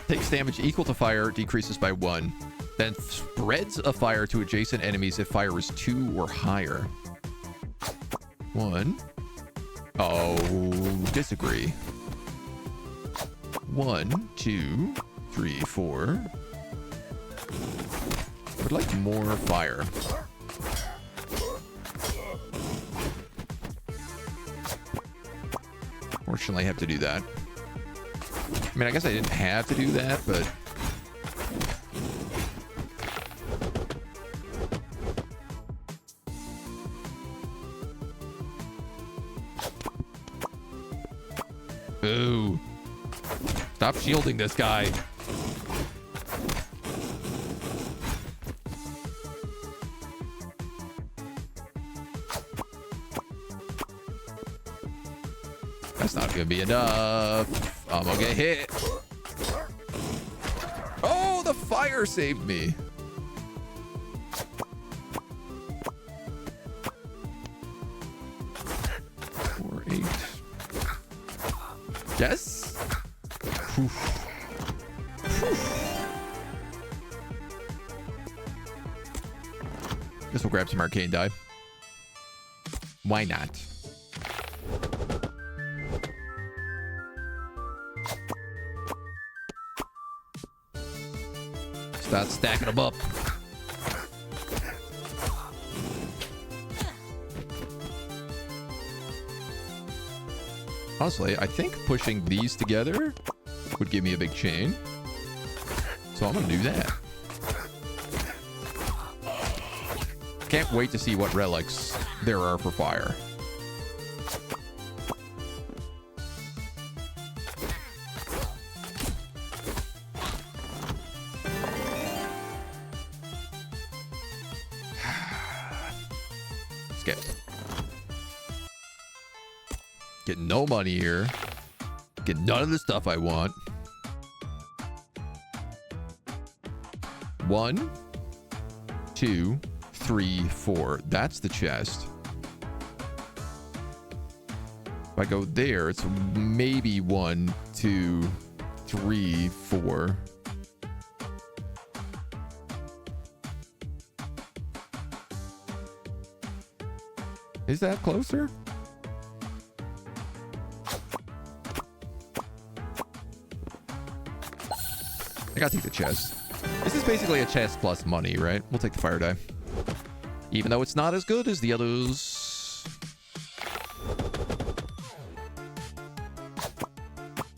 takes damage equal to fire, decreases by 1. Then spreads a fire to adjacent enemies if fire is 2 or higher. 1. Oh, disagree. 1, 2, 3, 4. Would like more fire. Fortunately, I have to do that. I mean, I guess I didn't have to do that, but... Boo. Stop shielding this guy. That's not gonna be enough. I'm gonna get hit. Oh, the fire saved me. 8. Yes. Whew. Whew. Guess we'll grab some arcane die. Why not? Start stacking them up. Honestly, I think pushing these together would give me a big chain. So I'm going to do that. Can't wait to see what relics there are for fire. Skip. Get no money here. Get none of the stuff I want. 1, 2, 3, 4. That's the chest. If I go there, it's maybe 1, 2, 3, 4. Is that closer? I gotta take the chest. This is basically a chest plus money, right? We'll take the fire die. Even though it's not as good as the others.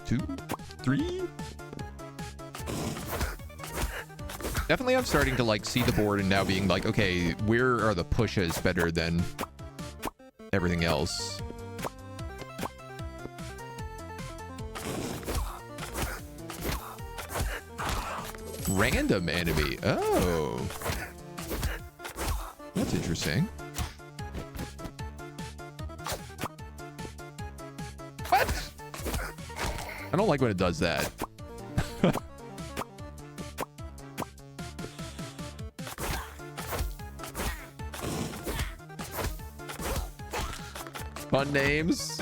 2, 3. Definitely I'm starting to like see the board and now being like, okay, where are the pushes better than everything else? Random enemy. Oh. That's interesting. What? I don't like when it does that. Fun names.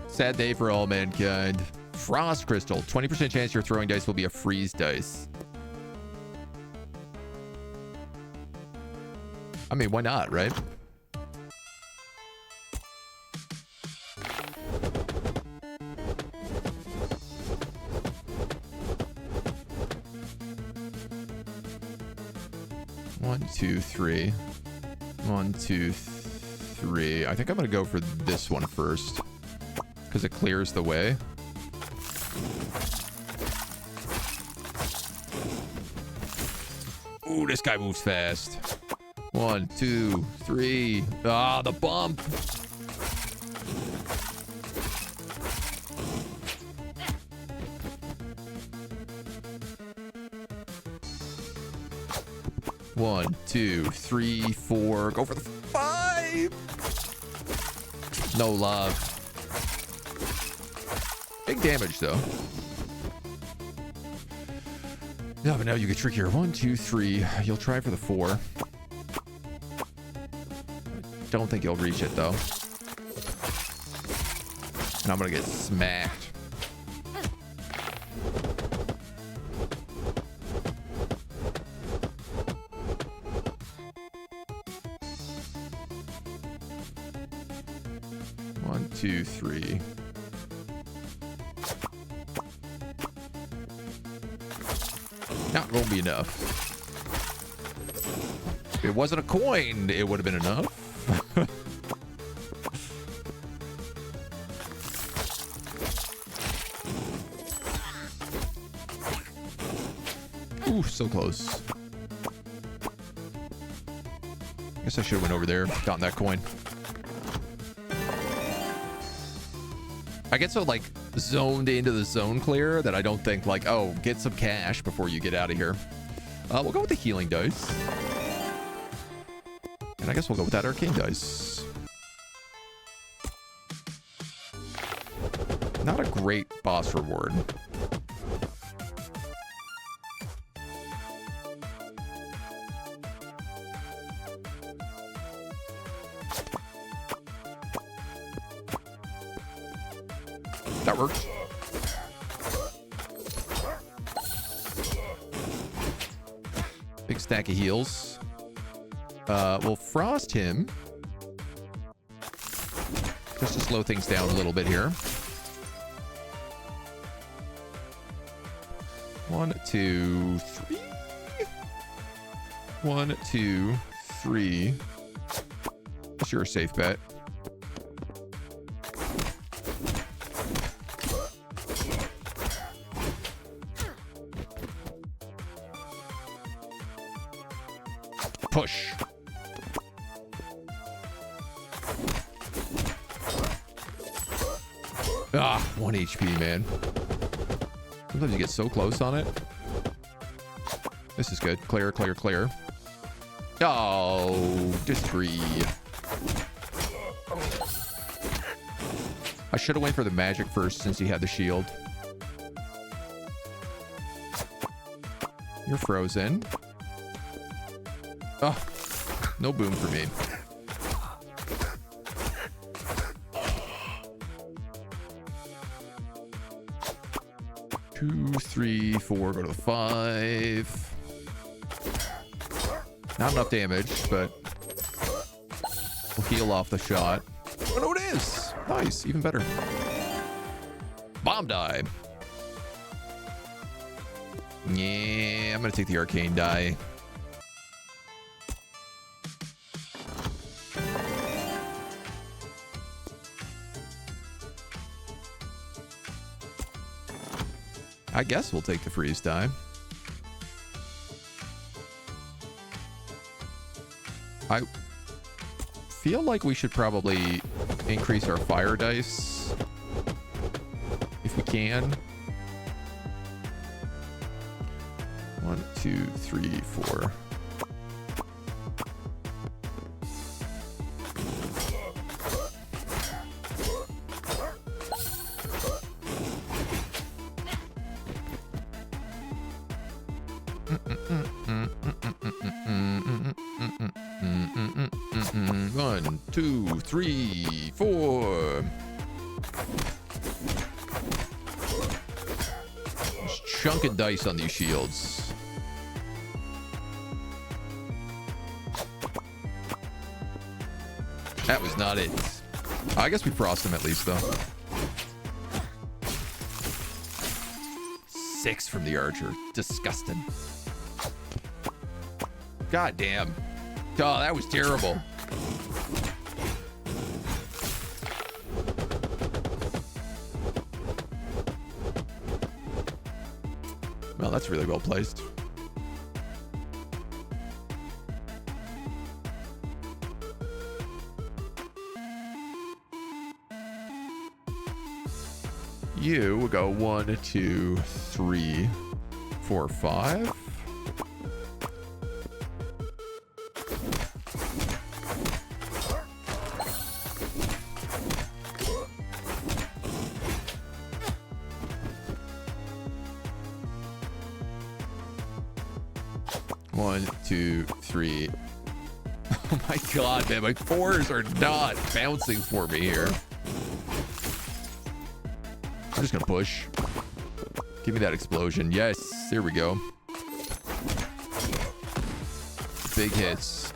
Sad day for all mankind. Frost crystal. 20% chance your throwing dice will be a freeze dice. I mean, why not, right? One, two, three. 1, 2, 3. I think I'm gonna go for this one first because it clears the way. Ooh, this guy moves fast. 1, 2, 3. Ah, the bump. One, 2, 3, 4. Go for the 5. No love. Big damage though. Yeah, but now you get trickier. 1, 2, 3. You'll try for the 4. Don't think you'll reach it though. And I'm gonna get smacked. One, 2, 3. Not gonna be enough. If it wasn't a coin, it would have been enough. Ooh, so close. Guess I should have went over there, gotten that coin. I get so like zoned into the zone clear that I don't think like, oh, get some cash before you get out of here. We'll go with the healing dice. And I guess we'll go with that arcane dice. Not a great boss reward. That works. Big stack of heals. We'll frost him. Just to slow things down a little bit here. 1, 2, 3. 1, 2, 3. Sure, safe bet. Push. Ah, 1 HP, man. Sometimes you get so close on it. This is good. Clear, clear, clear. Oh, just 3. I should have went for the magic first since he had the shield. You're frozen. Oh, no boom for me. Two, 3, 4, go to 5. Not enough damage, but we'll heal off the shot. Oh, no, it is. Nice, even better. Bomb die. Yeah, I'm gonna take the arcane die. I guess we'll take the freeze die. I feel like we should probably increase our fire dice if we can. 1, 2, 3, 4. One, 2, 3, 4. Just chunking dice on these shields. That was not it. I guess we frost him at least, though. 6 from the archer. Disgusting. God damn. Oh, that was terrible. Well, that's really well placed. You will go 1, 2, 3, 4, 5. One, 2, 3. Oh my god, man, my 4s are not bouncing for me here. I'm just gonna push. Give me that explosion. Yes, here we go. Big hits.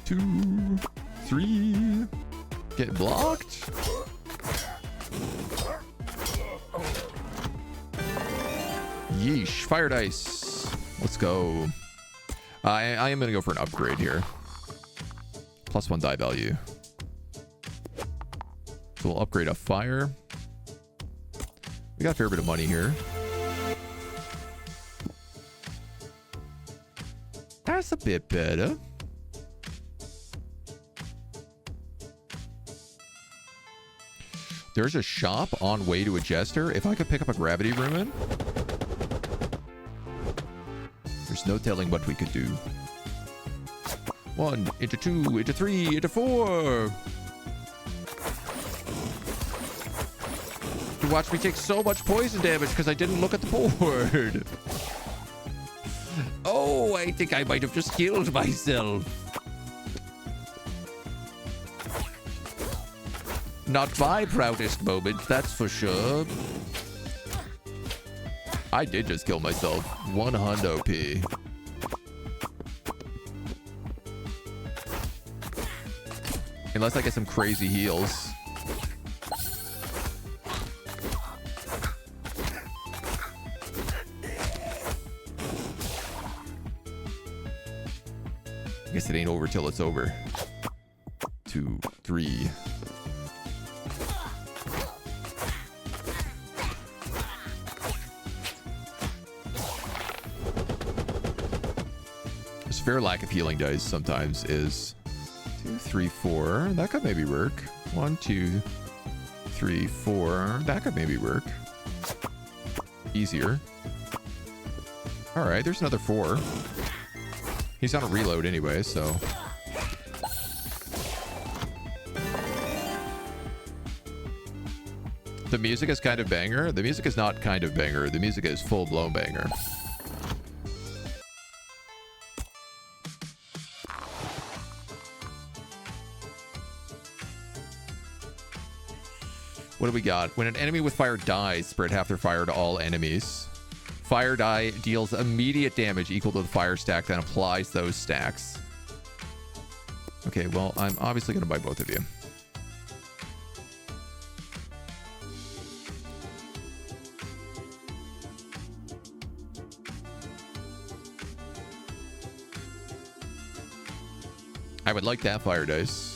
Two, 3. Get blocked. Yeesh. Fire dice. Let's go. I am going to go for an upgrade here. +1 die value. So we'll upgrade a fire. We got a fair bit of money here. That's a bit better. There's a shop on way to a jester. If I could pick up a gravity rune, there's no telling what we could do. 1, into 2, into 3, into 4. You watch me take so much poison damage because I didn't look at the board. Oh, I think I might have just killed myself. Not my proudest moment, that's for sure. I did just kill myself. 100 P. Unless I get some crazy heals. I guess it ain't over till it's over. 2, 3. There's fair lack of healing dice sometimes is 2, 3, 4. That could maybe work. 1, 2, 3, 4. That could maybe work. Easier. All right, there's another 4. He's on a reload anyway, so. The music is kind of banger. The music is not kind of banger. The music is full-blown banger. What do we got? When an enemy with fire dies, spread half their fire to all enemies. Fire die deals immediate damage equal to the fire stack, then applies those stacks. Okay, well, I'm obviously going to buy both of you. I would like that fire dice.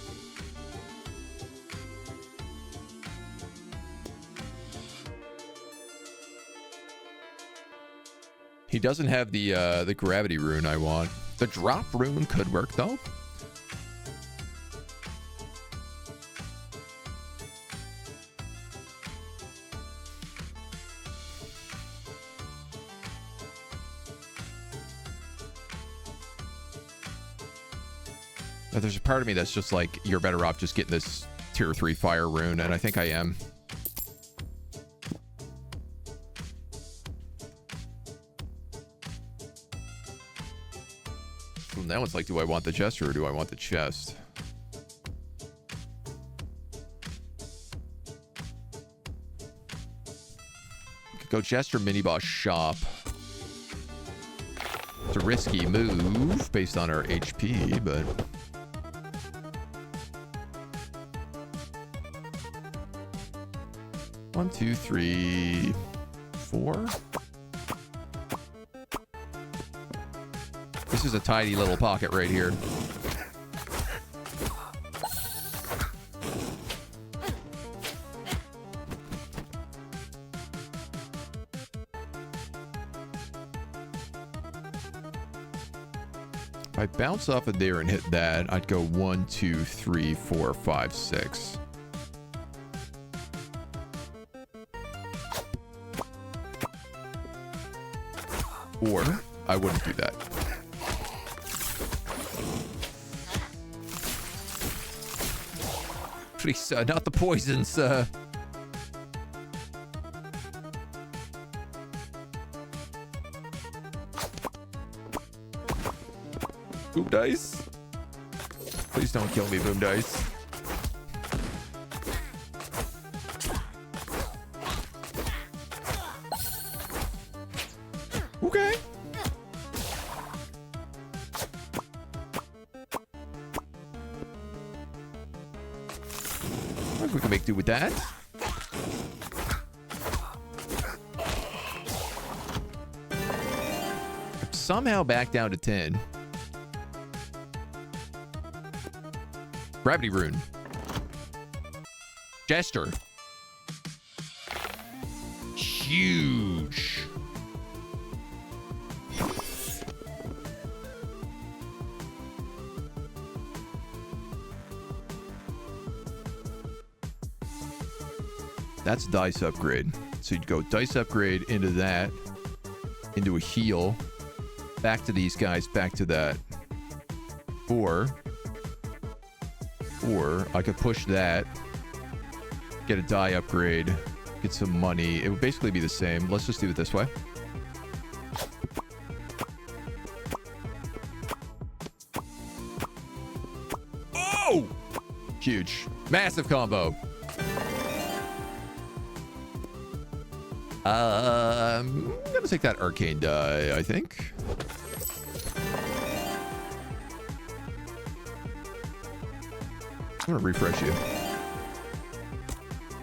He doesn't have the gravity rune I want. The drop rune could work though. But there's a part of me that's just like, you're better off just getting this tier 3 fire rune, and I think I am. Now it's like, do I want the jester or do I want the chest? Could go jester mini boss shop. It's a risky move based on our HP, but one, 2, 3, 4. This is a tiny little pocket right here. If I bounce off of there and hit that, I'd go 1, 2, 3, 4, 5, 6. Or I wouldn't do that. Please, not the poisons. Boom dice. Please don't kill me, boom dice. Okay. We can make do with that. Somehow back down to 10. Gravity rune. Jester. Huge. That's dice upgrade. So you'd go dice upgrade into that, into a heal, back to these guys, back to that. Or I could push that, get a die upgrade, get some money. It would basically be the same. Let's just do it this way. Huge. Massive combo. I'm gonna take that arcane die, I think. I'm gonna refresh you.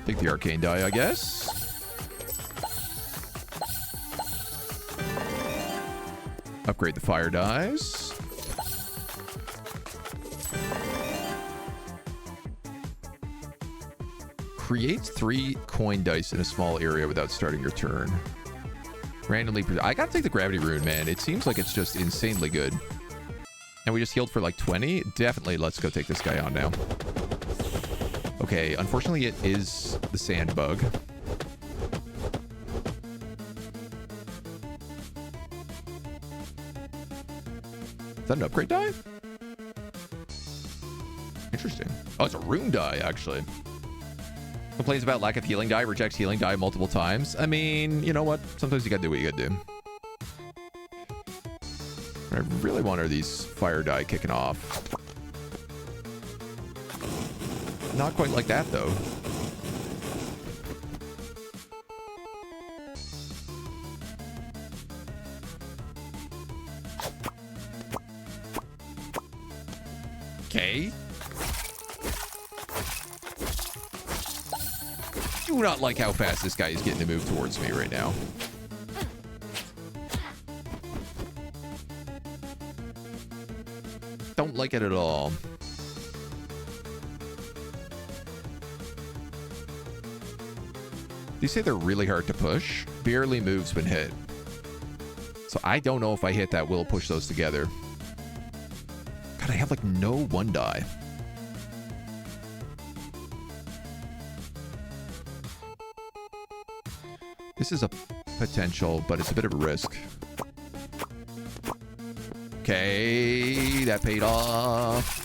Take the arcane die, I guess. Upgrade the fire dies. Create 3 coin dice in a small area without starting your turn. Randomly. I gotta take the gravity rune, man. It seems like it's just insanely good. And we just healed for like 20. Definitely, let's go take this guy on now. Okay, unfortunately, it is the sand bug. Is that an upgrade die? Interesting. Oh, it's a rune die, actually. Complains about lack of healing die, rejects healing die multiple times. I mean, you know what? Sometimes you gotta do what you gotta do. What I really want are these fire die kicking off. Not quite like that, though. Okay. Do not like how fast this guy is getting to move towards me right now. Don't like it at all. They say they're really hard to push. Barely moves when hit. So I don't know if I hit that will push those together. God, I have like no one die. This is a potential, but it's a bit of a risk. Okay, that paid off.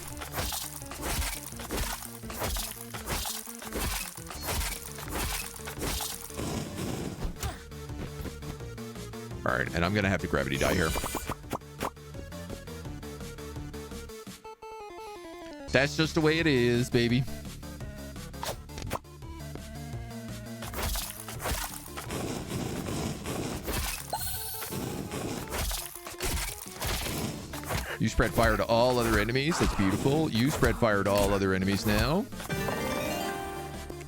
All right, and I'm gonna have to gravity die here. That's just the way it is, baby. You spread fire to all other enemies. That's beautiful. You spread fire to all other enemies now.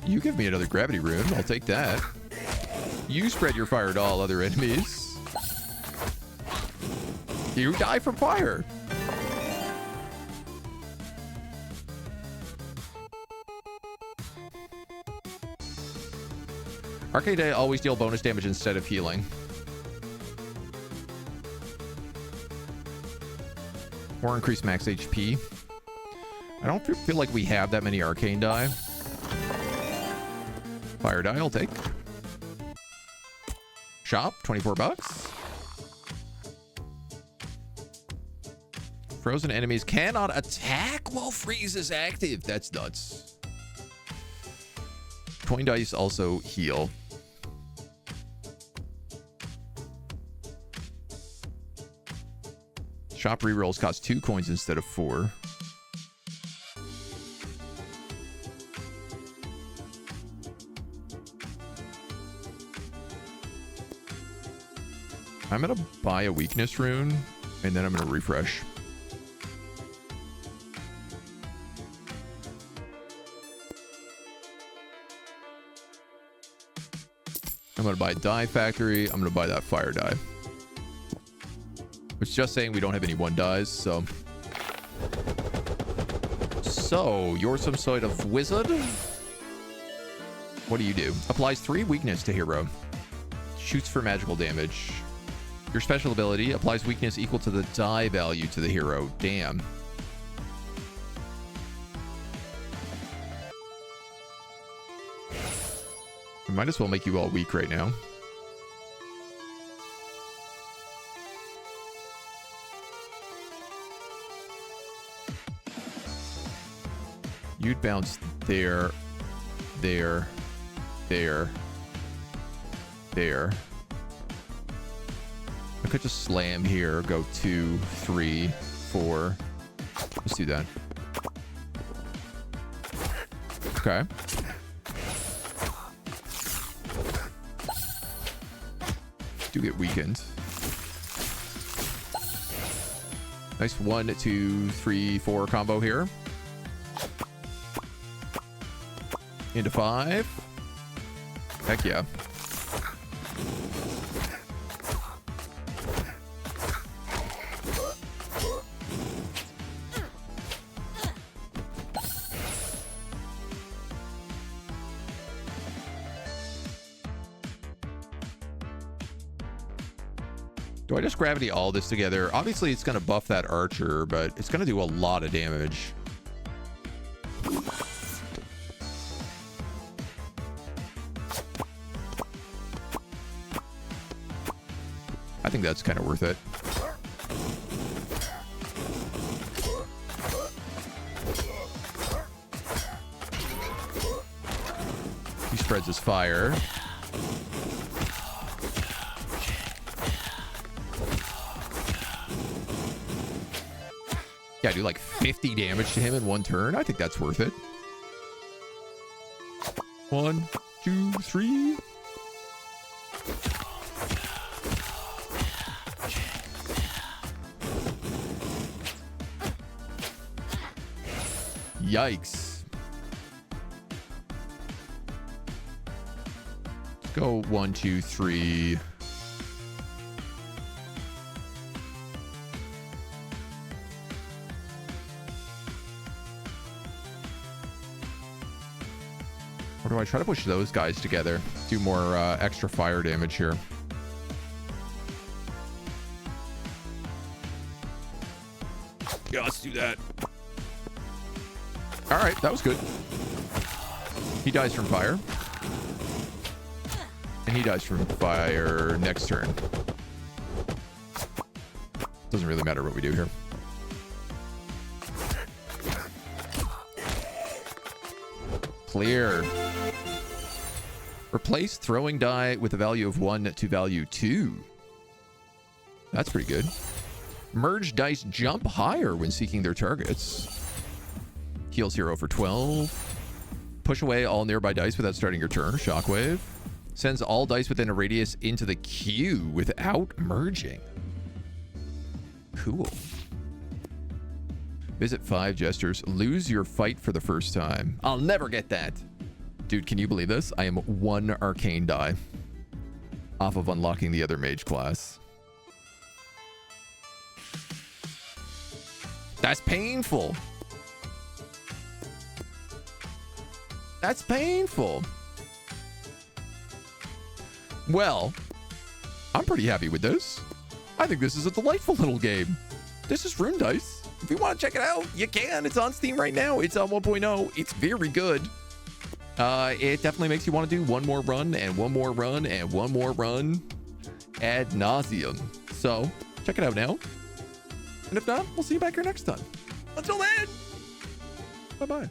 You give me another gravity rune. I'll take that. You spread your fire to all other enemies. You die from fire. Arcane die always deal bonus damage instead of healing. Or increase max HP. I don't feel like we have that many arcane die. Fire die, I'll take. Shop, 24 bucks. Frozen enemies cannot attack while freeze is active. That's nuts. Coin dice also heal. Shop rerolls cost 2 coins instead of 4. I'm gonna buy a weakness rune, and then I'm gonna refresh. I'm gonna buy die factory. I'm gonna buy that fire die. It's just saying we don't have any one dies, so. So, you're some sort of wizard? What do you do? Applies 3 weakness to hero. Shoots for magical damage. Your special ability applies weakness equal to the die value to the hero. Damn. We might as well make you all weak right now. You'd bounce there, there, there, there. I could just slam here, go 2, 3, 4. Let's do that. Okay. Do get weakened. Nice 1, 2, 3, 4 combo here. Into 5. Heck yeah. Do I just gravity all this together? Obviously, it's going to buff that archer, but it's going to do a lot of damage. I think that's kind of worth it. He spreads his fire. Yeah, do like 50 damage to him in one turn. I think that's worth it. 1, 2, 3. Yikes. Let's go 1, 2, 3. Or do I try to push those guys together? Do more extra fire damage here. Yeah, let's do that. All right, that was good. He dies from fire. And he dies from fire next turn. Doesn't really matter what we do here. Clear. Replace throwing die with a value of 1 to value 2. That's pretty good. Merge dice jump higher when seeking their targets. Heals hero for 12. Push away all nearby dice without starting your turn. Shockwave. Sends all dice within a radius into the queue without merging. Cool. Visit 5 gestures. Lose your fight for the first time. I'll never get that. Dude, can you believe this? I am 1 arcane die off of unlocking the other mage class. That's painful. That's painful. Well, I'm pretty happy with this. I think this is a delightful little game. This is Rune Dice. If you want to check it out, you can. It's on Steam right now. It's on 1.0. It's very good. It definitely makes you want to do one more run and one more run and one more run ad nauseum. So check it out now. And if not, we'll see you back here next time. Until then, bye-bye.